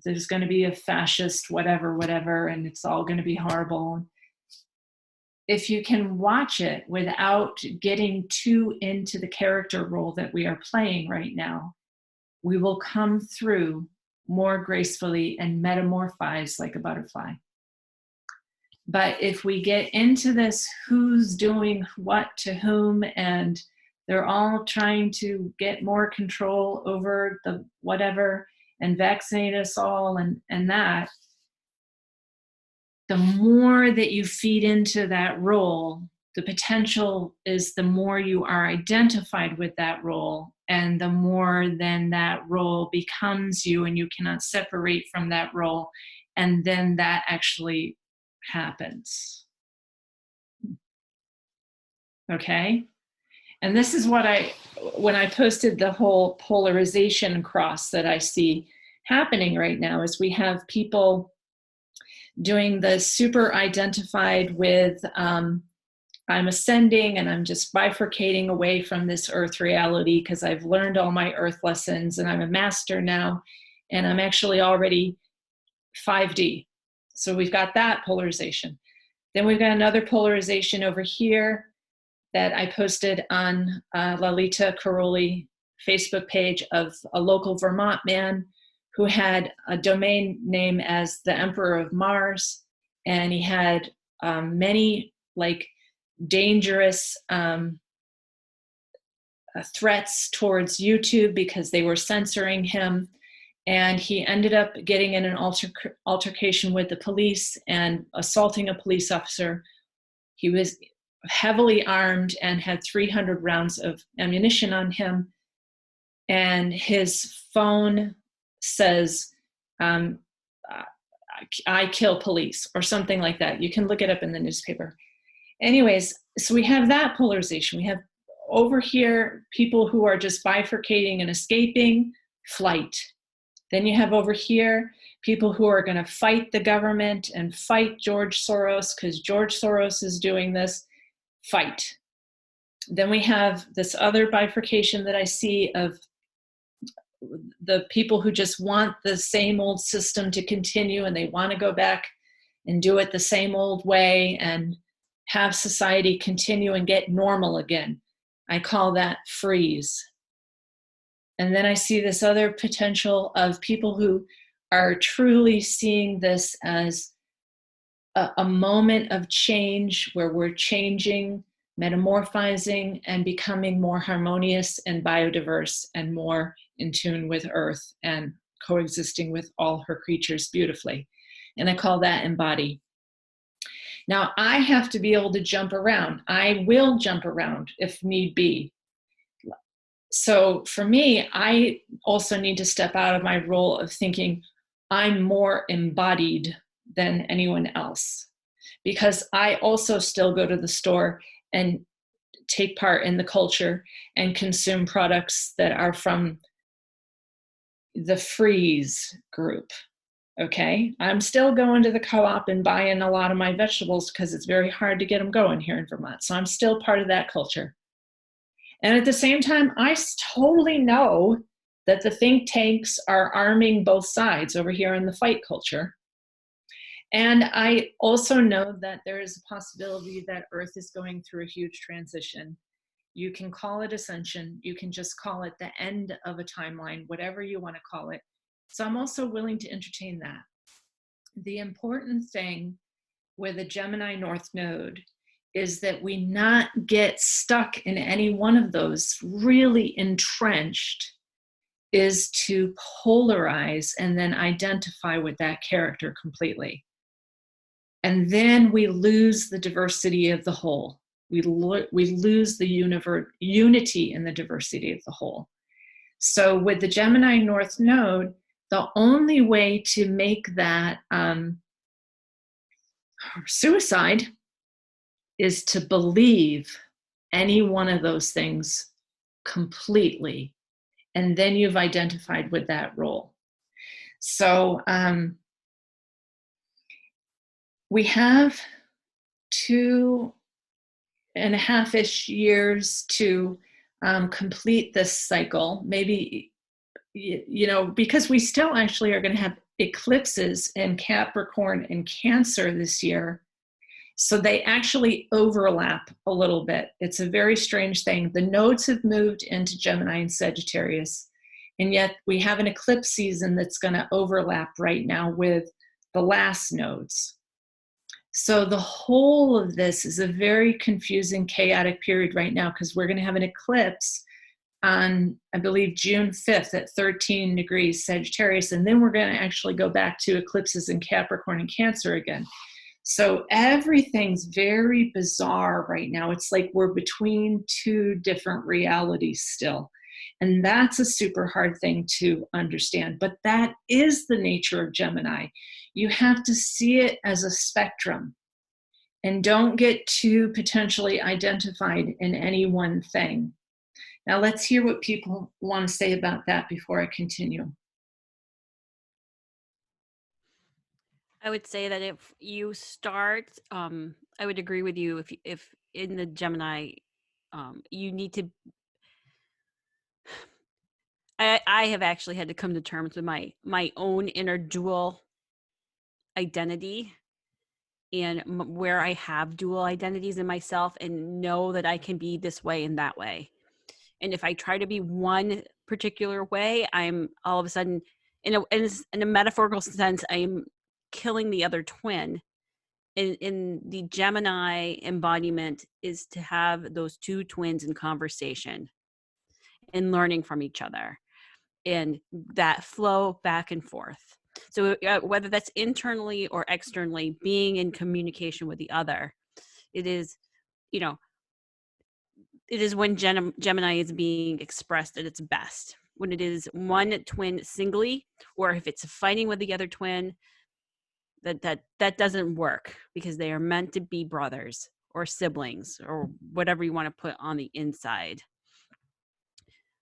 there's going to be a fascist whatever, and it's all going to be horrible. If you can watch it without getting too into the character role that we are playing right now, we will come through more gracefully and metamorphize like a butterfly. But if we get into this who's doing what to whom, and they're all trying to get more control over the whatever and vaccinate us all and that, the more that you feed into that role, the potential is the more you are identified with that role, and the more then that role becomes you and you cannot separate from that role, and then that actually happens. Okay? And this is what when I posted the whole polarization cross that I see happening right now, is we have people doing the super identified with I'm ascending and I'm just bifurcating away from this earth reality because I've learned all my earth lessons and I'm a master now, and I'm actually already 5D. So we've got that polarization. Then we've got another polarization over here that I posted on lalitakaroli Facebook page of a local Vermont man who had a domain name as the Emperor of Mars, and he had many like dangerous threats towards YouTube because they were censoring him. And he ended up getting in an altercation with the police and assaulting a police officer. He was heavily armed and had 300 rounds of ammunition on him. And his phone says, I kill police, or something like that. You can look it up in the newspaper. Anyways, so we have that polarization. We have over here people who are just bifurcating and escaping, flight. Then you have over here people who are going to fight the government and fight George Soros because George Soros is doing this, fight. Then we have this other bifurcation that I see of the people who just want the same old system to continue and they want to go back and do it the same old way and have society continue and get normal again. I call that freeze. And then I see this other potential of people who are truly seeing this as a moment of change where we're changing, metamorphizing, and becoming more harmonious and biodiverse and more in tune with Earth and coexisting with all her creatures beautifully. And I call that embody. Now, I have to be able to jump around. I will jump around if need be. So for me, I also need to step out of my role of thinking I'm more embodied than anyone else, because I also still go to the store and take part in the culture and consume products that are from the freeze group. Okay, I'm still going to the co-op and buying a lot of my vegetables because it's very hard to get them going here in Vermont. So I'm still part of that culture. And at the same time, I totally know that the think tanks are arming both sides over here in the fight culture. And I also know that there is a possibility that Earth is going through a huge transition. You can call it ascension. You can just call it the end of a timeline, whatever you want to call it. So I'm also willing to entertain that. The important thing with a Gemini North Node is that we not get stuck in any one of those, really entrenched, is to polarize and then identify with that character completely. And then we lose the diversity of the whole. We lose the unity in the diversity of the whole. So with the Gemini North Node, the only way to make that suicide is to believe any one of those things completely. And then you've identified with that role. So we have 2.5-ish years to complete this cycle. Maybe, you know, because we still actually are going to have eclipses in Capricorn and Cancer this year. So they actually overlap a little bit. It's a very strange thing. The nodes have moved into Gemini and Sagittarius, and yet we have an eclipse season that's going to overlap right now with the last nodes. So the whole of this is a very confusing, chaotic period right now, because we're going to have an eclipse on, I believe, June 5th at 13 degrees Sagittarius, and then we're going to actually go back to eclipses in Capricorn and Cancer again. So everything's very bizarre right now. It's like we're between two different realities still. And that's a super hard thing to understand. But that is the nature of Gemini. You have to see it as a spectrum and don't get too potentially identified in any one thing. Now let's hear what people want to say about that before I continue. I would say that if you start, I would agree with you. If in the Gemini, you need to. I have actually had to come to terms with my own inner dual identity and where I have dual identities in myself, and know that I can be this way and that way. And if I try to be one particular way, I'm all of a sudden, in a metaphorical sense, I'm killing the other twin. In the Gemini embodiment is to have those two twins in conversation and learning from each other, and that flow back and forth. So whether that's internally or externally, being in communication with the other, it is, you know, it is when Gemini is being expressed at its best. When it is one twin singly, or if it's fighting with the other twin, that doesn't work, because they are meant to be brothers or siblings or whatever you want to put on the inside.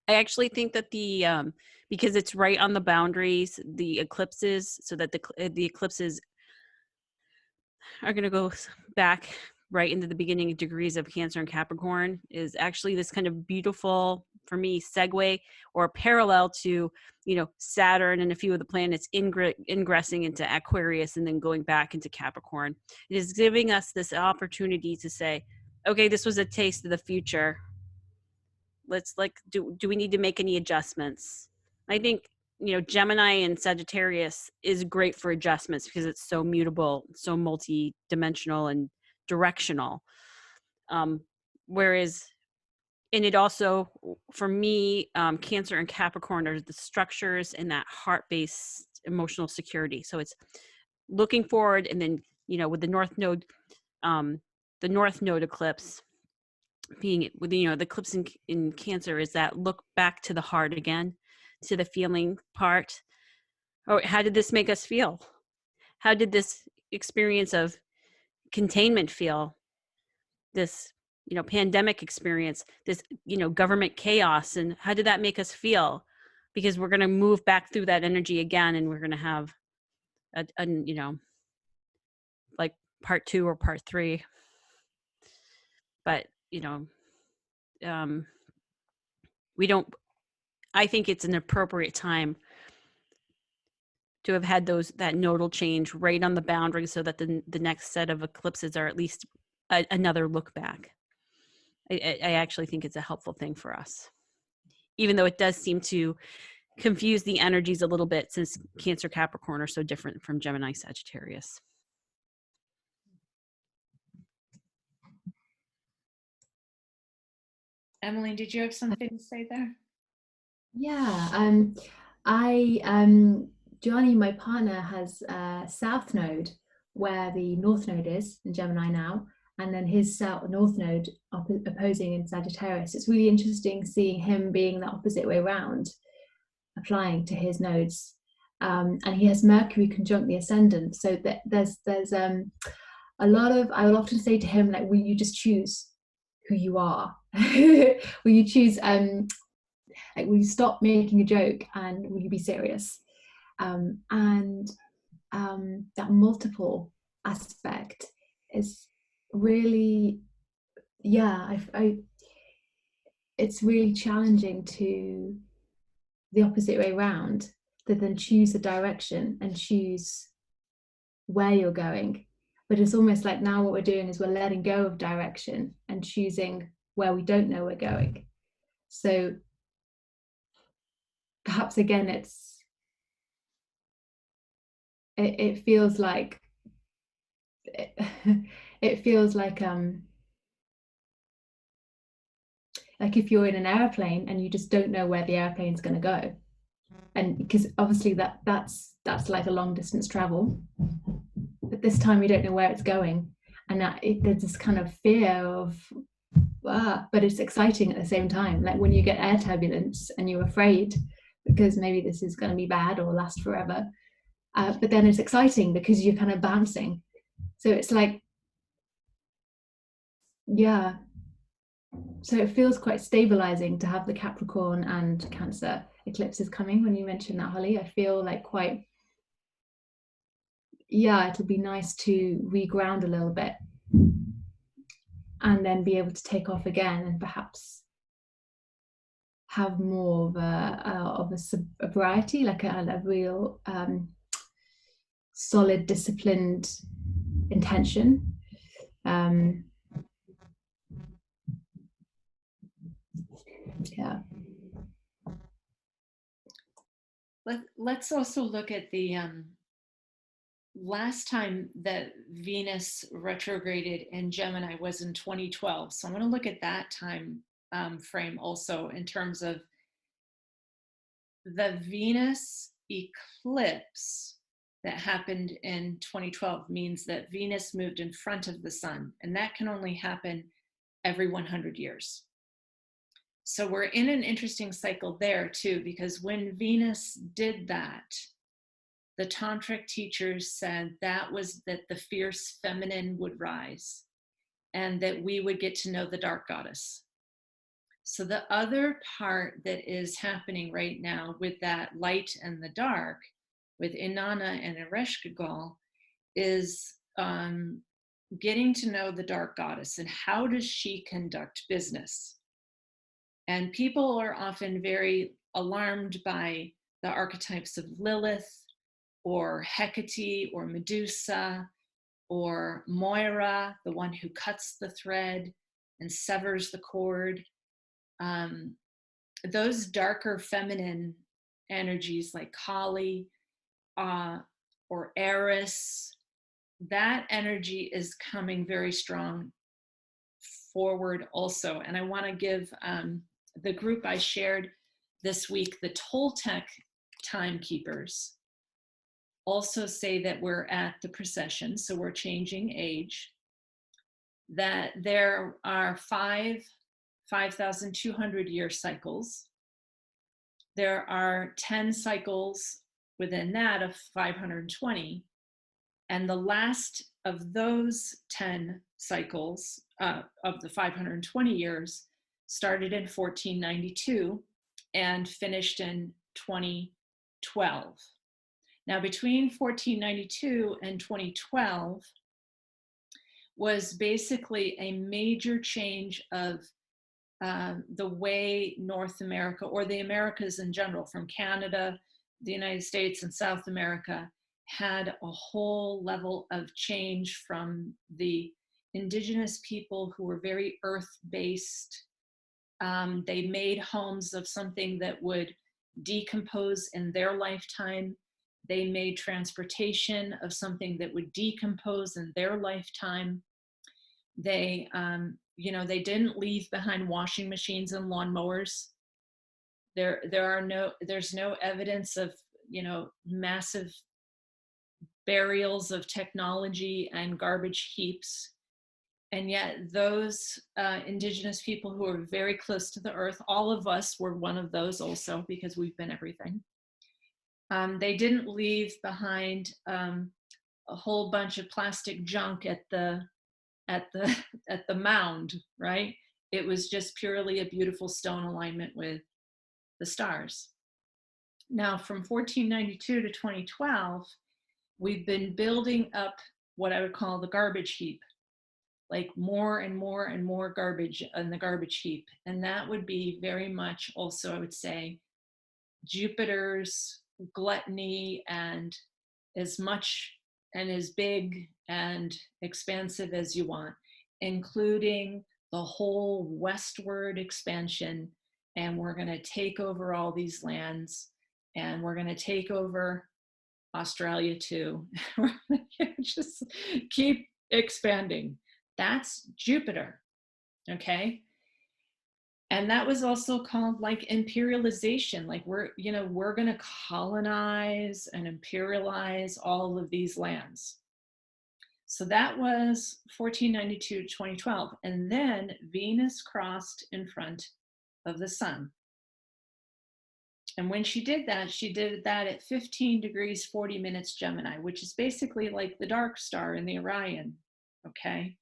I actually think that because it's right on the boundaries, the eclipses, so that the eclipses are going to go back right into the beginning degrees of Cancer and Capricorn, is actually this kind of beautiful, for me, segue or parallel to, Saturn and a few of the planets ingressing into Aquarius and then going back into Capricorn. It is giving us this opportunity to say, okay, this was a taste of the future. Let's do we need to make any adjustments? I think, Gemini and Sagittarius is great for adjustments because it's so mutable, so multi-dimensional and directional. Whereas, and it also, for me, Cancer and Capricorn are the structures and that heart-based emotional security. So it's looking forward, and then, with the North Node eclipse being with, the eclipse in Cancer is that look back to the heart again, to the feeling part. Oh, how did this make us feel? How did this experience of containment feel? This, pandemic experience, this, government chaos, and how did that make us feel? Because we're going to move back through that energy again, and we're going to have a like part 2 or part 3. But, we don't, I think it's an appropriate time to have had that nodal change right on the boundary, so that the next set of eclipses are at least another look back. I actually think it's a helpful thing for us, even though it does seem to confuse the energies a little bit, since Cancer Capricorn are so different from Gemini Sagittarius. Emily, did you have something to say there? Yeah, Johnny, my partner, has a south node where the north node is in Gemini now, and then his north node opposing in Sagittarius. It's really interesting seeing him being the opposite way around, applying to his nodes. And he has Mercury conjunct the ascendant, so that there's a lot of, I will often say to him, like, will you just choose who you are? Will you choose, like, will you stop making a joke and will you be serious? And that multiple aspect is really, yeah, it's really challenging to the opposite way around, to then choose a direction and choose where you're going. But it's almost like now what we're doing is we're letting go of direction and choosing where we don't know we're going. So perhaps again, it feels like it feels like if you're in an airplane and you just don't know where the airplane's going to go, and because obviously that's like a long distance travel, but this time you don't know where it's going, and there's this kind of fear of, but it's exciting at the same time, like when you get air turbulence and you're afraid because maybe this is going to be bad or last forever, but then it's exciting because you're kind of bouncing. So it's like, yeah, so it feels quite stabilizing to have the Capricorn and Cancer eclipses coming. When you mentioned that, Holly, I feel like quite, yeah, it'll be nice to reground a little bit and then be able to take off again and perhaps have more of a variety, like a real solid, disciplined intention. Yeah. Let's also look at the last time that Venus retrograded in Gemini was in 2012. So I want to look at that time frame also in terms of the Venus eclipse that happened in 2012 means that Venus moved in front of the sun, and that can only happen every 100 years. So we're in an interesting cycle there too, because when Venus did that, the tantric teachers said that was that the fierce feminine would rise and that we would get to know the dark goddess. So the other part that is happening right now with that light and the dark, with Inanna and Ereshkigal, is getting to know the dark goddess and how does she conduct business. And people are often very alarmed by the archetypes of Lilith or Hecate or Medusa or Moira, the one who cuts the thread and severs the cord. Those darker feminine energies like Kali or Eris, that energy is coming very strong forward also. And I want to give the group I shared this week, the Toltec timekeepers, also say that we're at the precession, so we're changing age, that there are 5,200 year cycles. There are 10 cycles within that of 520. And the last of those 10 cycles of the 520 years started in 1492 and finished in 2012. Now, between 1492 and 2012 was basically a major change of the way North America, or the Americas in general, from Canada, the United States, and South America, had a whole level of change from the indigenous people who were very earth-based. They made homes of something that would decompose in their lifetime. They made transportation of something that would decompose in their lifetime. They, they didn't leave behind washing machines and lawnmowers. There's no evidence of, massive burials of technology and garbage heaps. And yet those indigenous people who are very close to the earth, all of us were one of those also, because we've been everything. They didn't leave behind a whole bunch of plastic junk at the mound, right? It was just purely a beautiful stone alignment with the stars. Now, from 1492 to 2012, we've been building up what I would call the garbage heap, like more and more and more garbage in the garbage heap. And that would be very much also, I would say, Jupiter's gluttony and as much and as big and expansive as you want, including the whole westward expansion. And we're going to take over all these lands, and we're going to take over Australia too. We're going to just keep expanding. That's Jupiter, okay? And that was also called like imperialization. Like we're going to colonize and imperialize all of these lands. So that was 1492 to 2012. And then Venus crossed in front of the sun. And when she did that at 15 degrees 40 minutes Gemini, which is basically like the dark star in the Orion, okay?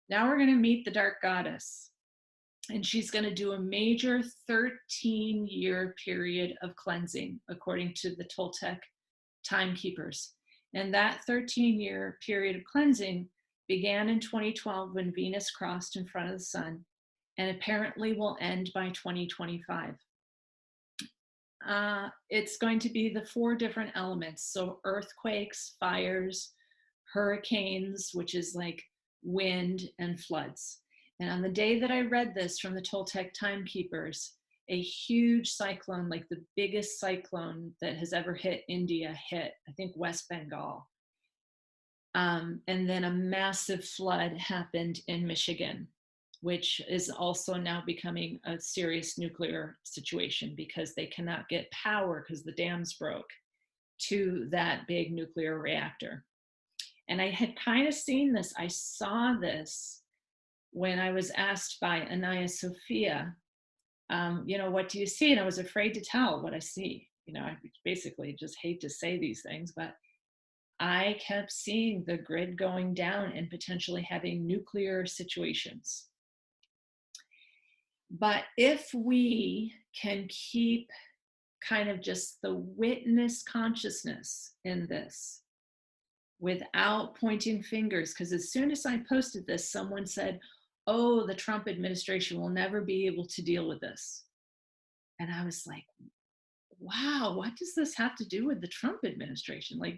Now we're going to meet the dark goddess. And she's going to do a major 13-year period of cleansing, according to the Toltec timekeepers. And that 13-year period of cleansing began in 2012 when Venus crossed in front of the sun, and apparently will end by 2025. It's going to be the 4 different elements. So earthquakes, fires, hurricanes, which is like wind, and floods. And on the day that I read this from the Toltec timekeepers, a huge cyclone, like the biggest cyclone that has ever hit India, hit, I think, West Bengal. And then a massive flood happened in Michigan, which is also now becoming a serious nuclear situation because they cannot get power because the dams broke to that big nuclear reactor. And I had kind of seen this. I saw this when I was asked by Anaya Sophia, what do you see? And I was afraid to tell what I see. I basically just hate to say these things, but I kept seeing the grid going down and potentially having nuclear situations. But if we can keep kind of just the witness consciousness in this without pointing fingers, because as soon as I posted this, someone said, oh, the Trump administration will never be able to deal with this. And I was like, wow, what does this have to do with the Trump administration? Like,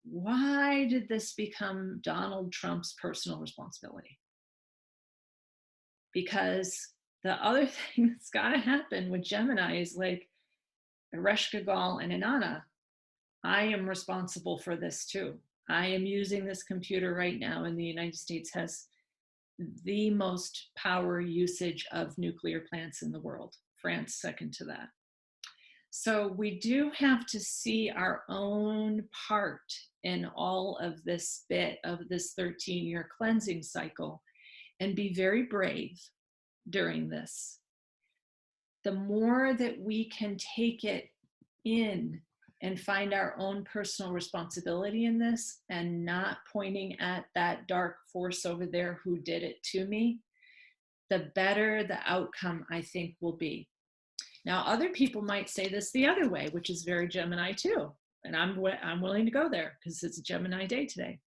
why did this become Donald Trump's personal responsibility? Because the other thing that's got to happen with Gemini is like Resh Gagal and Inanna, I am responsible for this too. I am using this computer right now, and the United States has the most power usage of nuclear plants in the world. France second to that. So we do have to see our own part in all of this bit of this 13-year cleansing cycle and be very brave during this. The more that we can take it in and find our own personal responsibility in this and not pointing at that dark force over there who did it to me, the better the outcome I think will be. Now, other people might say this the other way, which is very Gemini too. And I'm willing to go there because it's a Gemini day today.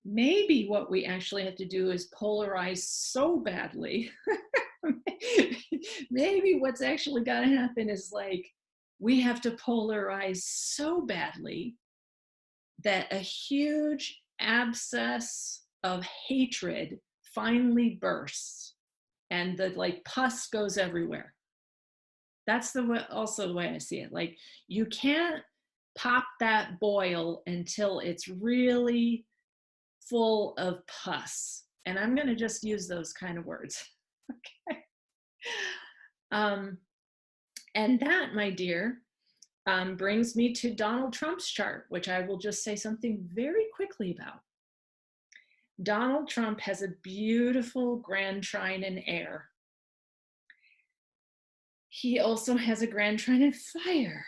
Maybe what we actually have to do is polarize so badly. Maybe what's actually got to happen is like, we have to polarize so badly that a huge abscess of hatred finally bursts and the like pus goes everywhere. That's also the way I see it. Like, you can't pop that boil until it's really full of pus. And I'm going to just use those kind of words. Okay. And that, my dear, brings me to Donald Trump's chart, which I will just say something very quickly about. Donald Trump has a beautiful grand trine in air. He also has a grand trine in fire.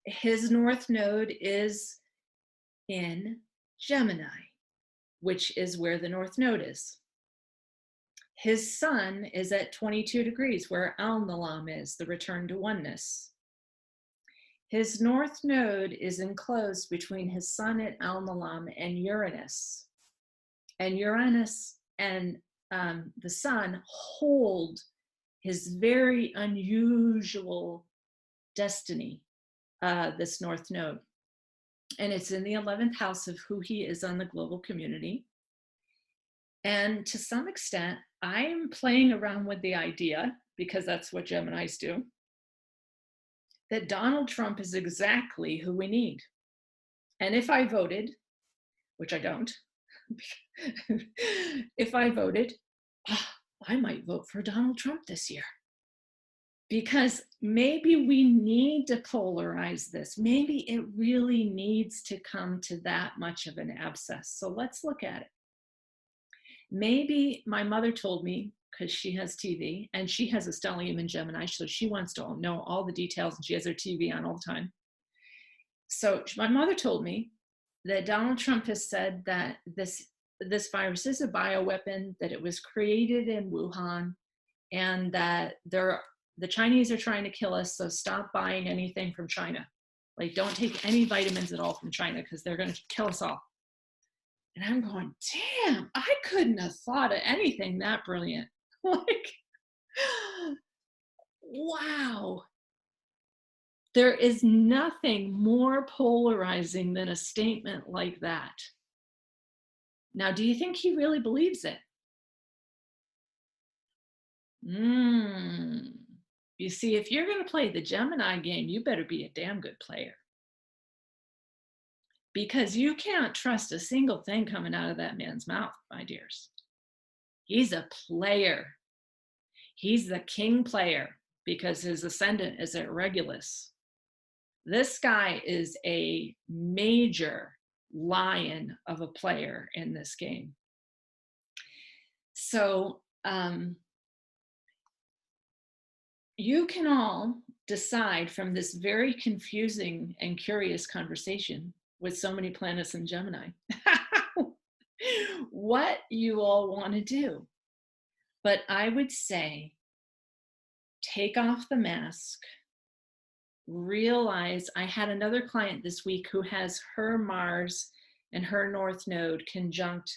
His north node is in Gemini, which is where the north node is. His sun is at 22 degrees, where Al-Nalam is, the return to oneness. His north node is enclosed between his sun at Al-Nalam and Uranus. And Uranus and the sun hold his very unusual destiny, this north node. And it's in the 11th house of who he is on the global community. And to some extent, I'm playing around with the idea, because that's what Geminis do, that Donald Trump is exactly who we need. And if I voted, which I don't, if I voted, I might vote for Donald Trump this year. Because maybe we need to polarize this. Maybe it really needs to come to that much of an abscess. So let's look at it. Maybe my mother told me, because she has TV and she has a stellium in Gemini, so she wants to know all the details and she has her TV on all the time. So my mother told me that Donald Trump has said that this virus is a bioweapon, that it was created in Wuhan, and that the Chinese are trying to kill us, so stop buying anything from China. Like, don't take any vitamins at all from China because they're going to kill us all. And I'm going, damn, I couldn't have thought of anything that brilliant. Like, wow. There is nothing more polarizing than a statement like that. Now, do you think he really believes it? You see, if you're going to play the Gemini game, you better be a damn good player. Because you can't trust a single thing coming out of that man's mouth, my dears. He's a player. He's the king player because his ascendant is at Regulus. This guy is a major lion of a player in this game. So you can all decide from this very confusing and curious conversation with so many planets in Gemini what you all want to do. But I would say, take off the mask. Realize, I had another client this week who has her Mars and her North Node conjunct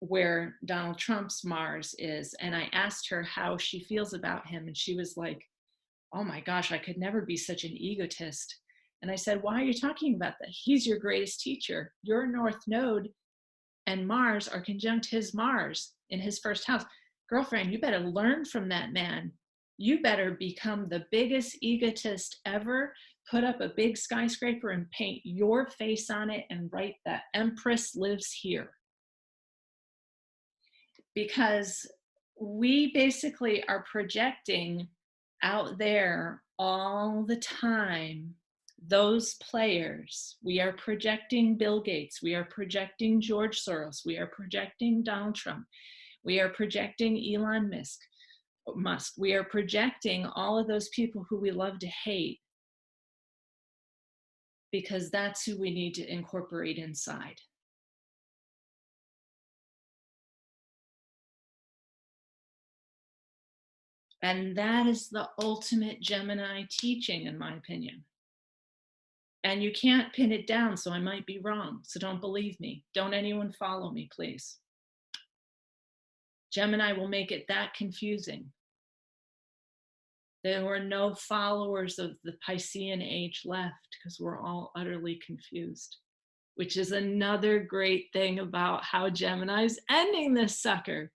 where Donald Trump's Mars is. And I asked her how she feels about him. And she was like, oh my gosh, I could never be such an egotist. And I said, why are you talking about that? He's your greatest teacher. Your North Node and Mars are conjunct his Mars in his first house. Girlfriend, you better learn from that man. You better become the biggest egotist ever, put up a big skyscraper and paint your face on it and write that Empress lives here. Because we basically are projecting out there all the time those players. We are projecting Bill Gates. We are projecting George Soros. We are projecting Donald Trump. We are projecting Elon Musk. We are projecting all of those people who we love to hate because that's who we need to incorporate inside. And that is the ultimate Gemini teaching, in my opinion. And you can't pin it down, so I might be wrong. So don't believe me. Don't anyone follow me, please. Gemini will make it that confusing. There were no followers of the Piscean age left because we're all utterly confused, which is another great thing about how Gemini's ending this sucker.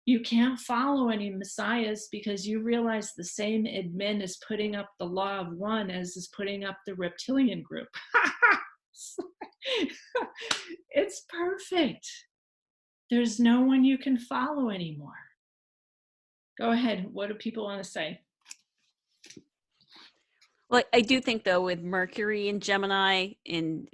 You can't follow any messiahs because you realize the same admin is putting up the law of one as is putting up the reptilian group. It's perfect. There's no one you can follow anymore. Go ahead. What do people want to say? Well, I do think though, with Mercury in Gemini, in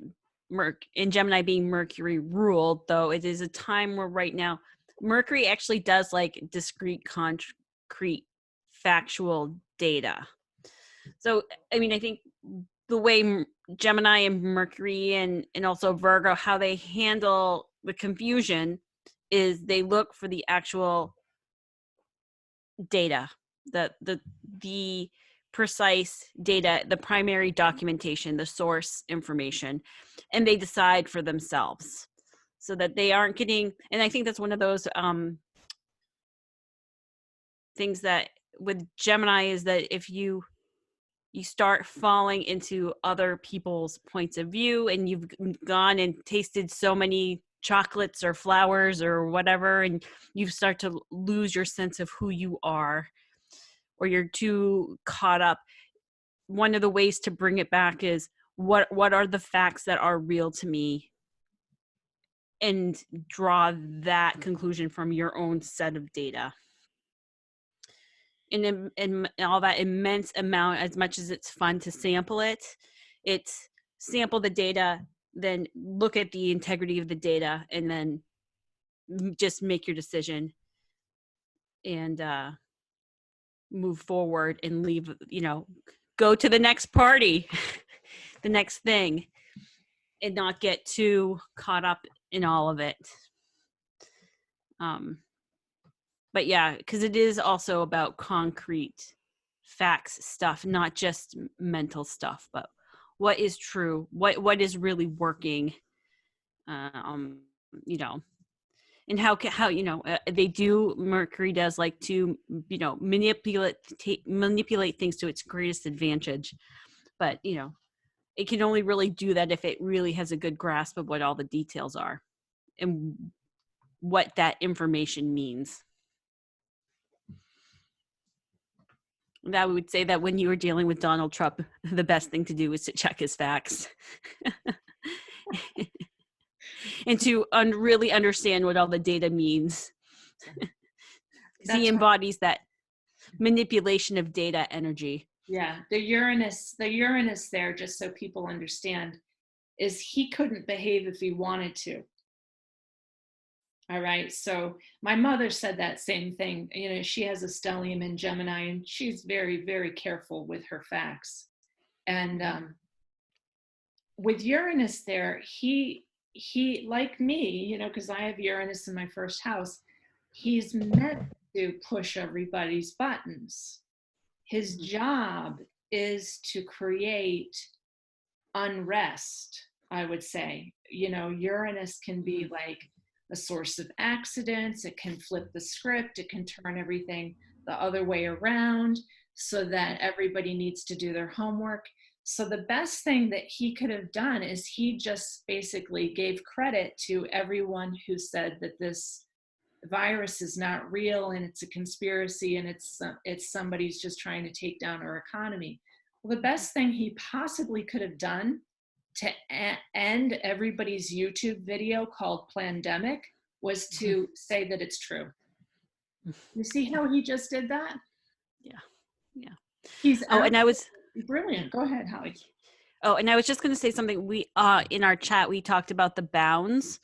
Gemini being Mercury ruled, though it is a time where right now Mercury actually does like discrete, concrete, factual data. So, I mean, I think the way Gemini and Mercury and also Virgo, how they handle the confusion is they look for the actual data, the precise data, the primary documentation, the source information, and they decide for themselves so that they aren't getting, and I think that's one of those things that with Gemini is that if you start falling into other people's points of view and you've gone and tasted so many chocolates or flowers or whatever, and you start to lose your sense of who you are, or you're too caught up. One of the ways to bring it back is what are the facts that are real to me, and draw that conclusion from your own set of data. And all that immense amount, as much as it's fun to sample it, it's sample the data, then look at the integrity of the data, and then just make your decision and move forward and leave, go to the next party, the next thing, and not get too caught up in all of it. But yeah, because it is also about concrete facts stuff, not just mental stuff, but what is true, what is really working, you know, and how they do, Mercury does like to, you know, manipulate things to its greatest advantage, but you know, it can only really do that if it really has a good grasp of what all the details are and what that information means. And I would say that when you were dealing with Donald Trump, the best thing to do is to check his facts and to really understand what all the data means. He embodies that manipulation of data energy. Yeah, the Uranus there, just so people understand, is he couldn't behave if he wanted to. All right, so my mother said that same thing. You know, she has a stellium in Gemini, and she's very, very careful with her facts. And with Uranus there, he like me, you know, because I have Uranus in my first house, he's meant to push everybody's buttons. His job is to create unrest, I would say. You know, Uranus can be like a source of accidents. It can flip the script. It can turn everything the other way around so that everybody needs to do their homework. So the best thing that he could have done is he just basically gave credit to everyone who said that this virus is not real and it's a conspiracy and it's somebody's just trying to take down our economy. Well, the best thing he possibly could have done to end everybody's YouTube video called Plandemic was to say that it's true. You see how he just did that? Yeah. Yeah. He's and I was brilliant. Go ahead, Holly. Oh, and I was just going to say something. We in our chat we talked about the bounds,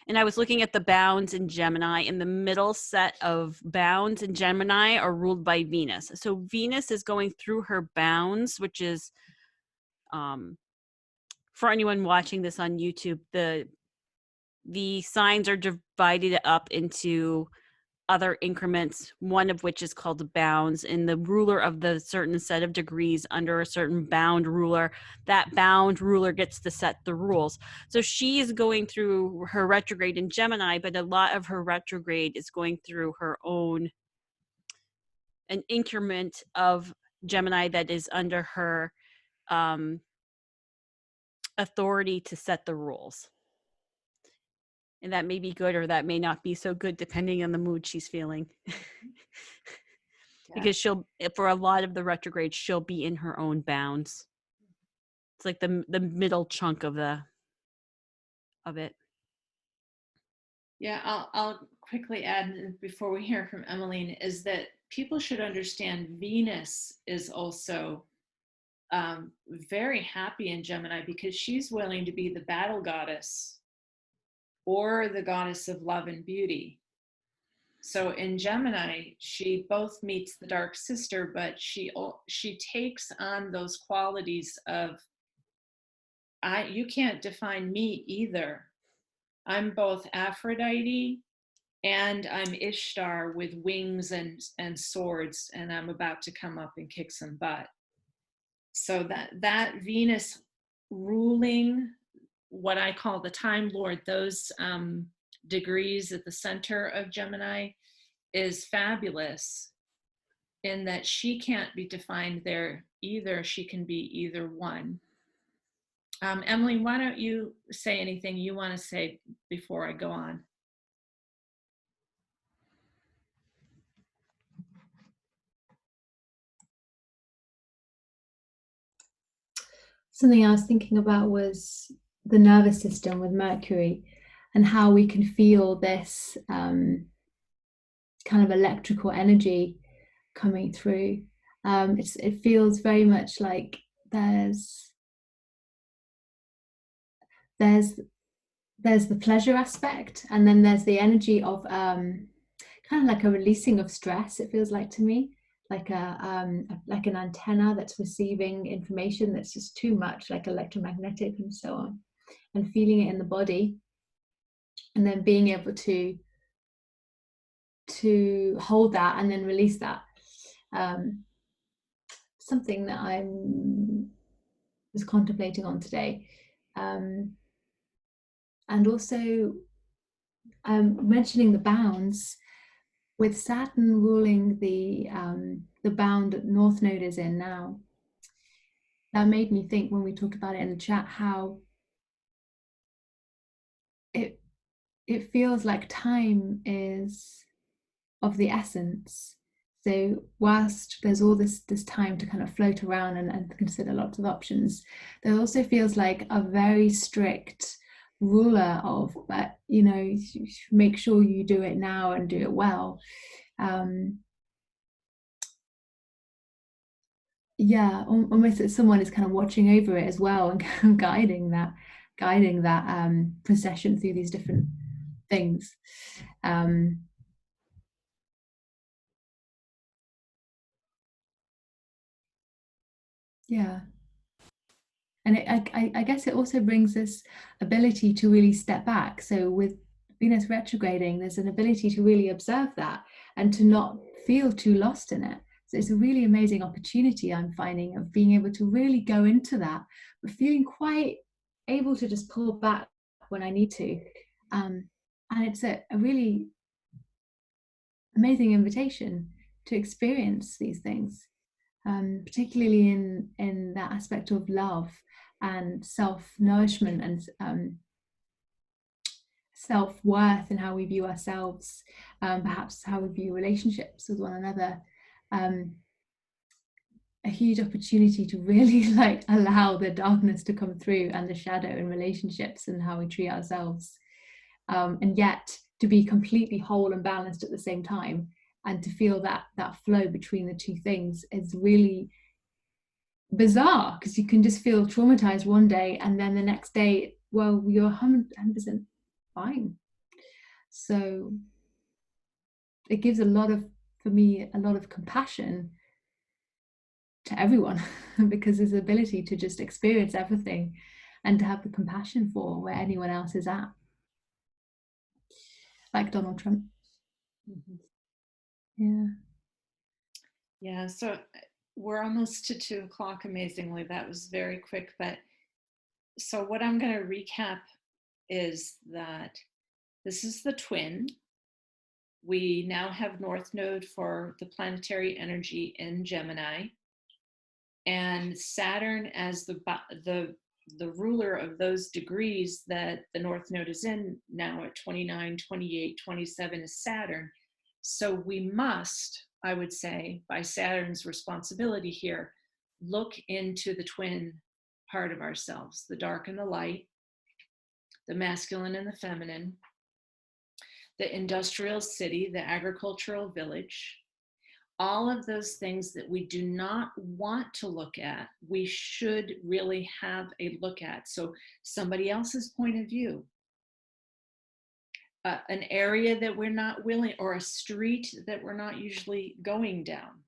and I was looking at the bounds in Gemini, and the middle set of bounds in Gemini are ruled by Venus. So Venus is going through her bounds, which is, for anyone watching this on YouTube, the signs are divided up into other increments, one of which is called the bounds, and the ruler of the certain set of degrees under a certain bound ruler, that bound ruler gets to set the rules. So she is going through her retrograde in Gemini, but a lot of her retrograde is going through her own, an increment of Gemini that is under her authority to set the rules. And that may be good or that may not be so good depending on the mood she's feeling. Because she'll, for a lot of the retrograde, she'll be in her own bounds. It's like the middle chunk of it. Yeah, I'll quickly add before we hear from Emmeline is that people should understand Venus is also very happy in Gemini because she's willing to be the battle goddess or the goddess of love and beauty. So in Gemini, she both meets the dark sister, but she takes on those qualities of, you can't define me either. I'm both Aphrodite and I'm Ishtar with wings and swords, and I'm about to come up and kick some butt. So that Venus ruling what I call the Time Lord, those degrees at the center of Gemini, is fabulous in that she can't be defined there either. She can be either one. Emily, why don't you say anything you want to say before I go on? Something I was thinking about was the nervous system with Mercury and how we can feel this kind of electrical energy coming through. It feels very much like there's the pleasure aspect, and then there's the energy of kind of like a releasing of stress. It feels like to me, like like an antenna that's receiving information that's just too much, like electromagnetic and so on, and feeling it in the body, and then being able to hold that and then release that. Something that I'm was contemplating on today. And also mentioning the bounds, with Saturn ruling the bound that North Node is in now. That made me think, when we talked about it in the chat, how it feels like time is of the essence. So whilst there's all this time to kind of float around and consider lots of options, there also feels like a very strict ruler of, but you know, make sure you do it now and do it well. Yeah, almost that someone is kind of watching over it as well and kind of guiding that procession through these different things. Yeah. And I guess it also brings this ability to really step back. So with Venus retrograding, there's an ability to really observe that and to not feel too lost in it. So it's a really amazing opportunity, I'm finding, of being able to really go into that, but feeling quite able to just pull back when I need to. And it's a really amazing invitation to experience these things, particularly in that aspect of love and self-nourishment and self-worth, and how we view ourselves, perhaps how we view relationships with one another. A huge opportunity to really like allow the darkness to come through, and the shadow in relationships and how we treat ourselves, and yet to be completely whole and balanced at the same time, and to feel that flow between the two things is really bizarre, because you can just feel traumatized one day and then the next day, well, you're 100% fine. So it gives for me a lot of compassion to everyone because there's the ability to just experience everything and to have the compassion for where anyone else is at, like Donald Trump. Yeah, so we're almost to 2 o'clock. Amazingly, that was very quick. But so what I'm going to recap is that this is the twin. We now have North Node for the planetary energy in Gemini, and Saturn as the ruler of those degrees that the North Node is in now at 29, 28, 27 is Saturn. So we must, I would say, by Saturn's responsibility here, look into the twin part of ourselves, the dark and the light, the masculine and the feminine, the industrial city, the agricultural village. All of those things that we do not want to look at, we should really have a look at. So somebody else's point of view, an area that we're not willing, or a street that we're not usually going down,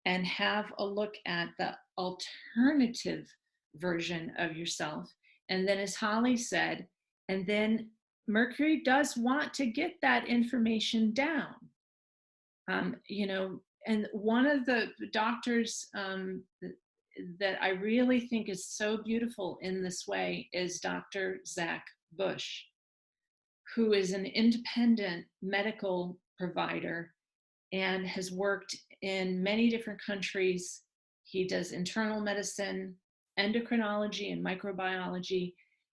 and have a look at the alternative version of yourself. And then, as Holly said, and then Mercury does want to get that information down. You know, and one of the doctors that I really think is so beautiful in this way is Dr. Zach Bush, who is an independent medical provider and has worked in many different countries. He does internal medicine, endocrinology, and microbiology,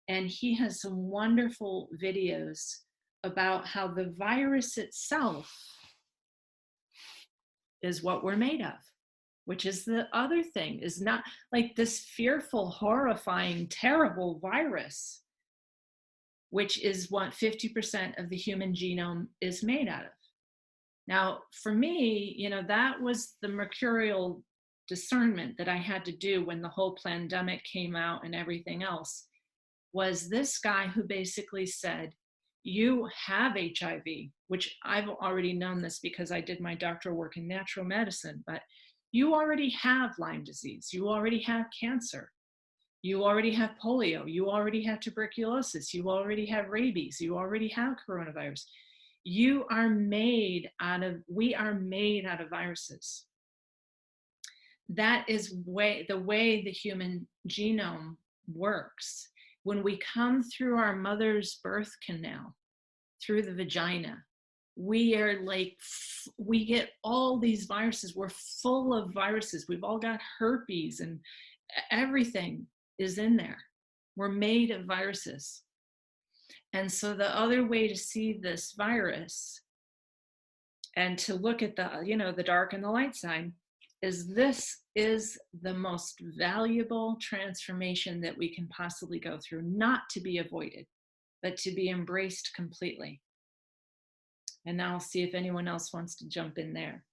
and he has some wonderful videos about how the virus itself is what we're made of, which is the other thing, is not like this fearful, horrifying, terrible virus, which is what 50% of the human genome is made out of. Now, for me, you know, that was the mercurial discernment that I had to do when the whole pandemic came out and everything else, was this guy who basically said, you have HIV, which I've already known this because I did my doctoral work in natural medicine, but you already have Lyme disease, you already have cancer, you already have polio, you already have tuberculosis, you already have rabies, you already have coronavirus. You are made out of, we are made out of viruses. that is the way the human genome works. When we come through our mother's birth canal, through the vagina, we are like, we get all these viruses. We're full of viruses. We've all got herpes, and everything is in there. We're made of viruses. And so the other way to see this virus and to look at the, you know, the dark and the light side is, this is the most valuable transformation that we can possibly go through, not to be avoided, but to be embraced completely. And now I'll see if anyone else wants to jump in there.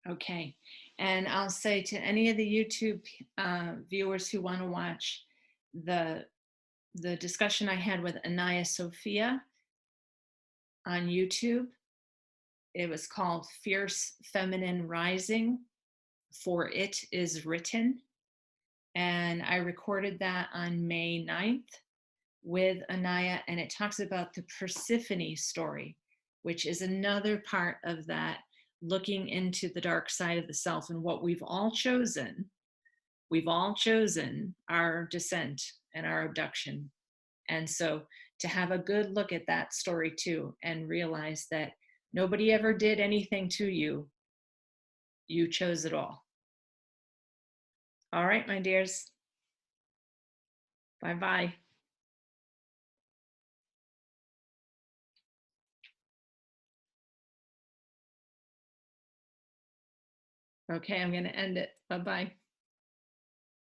Okay, and I'll say to any of the YouTube viewers who want to watch the discussion I had with Anaya Sophia on YouTube, it was called Fierce Feminine Rising, For It Is Written. And I recorded that on May 9th with Anaya, and it talks about the Persephone story, which is another part of that, looking into the dark side of the self and what we've all chosen. We've all chosen our descent and our abduction. And so to have a good look at that story too, and realize that nobody ever did anything to you. You chose it all. All right, my dears. Bye-bye. Okay, I'm going to end it. Bye-bye.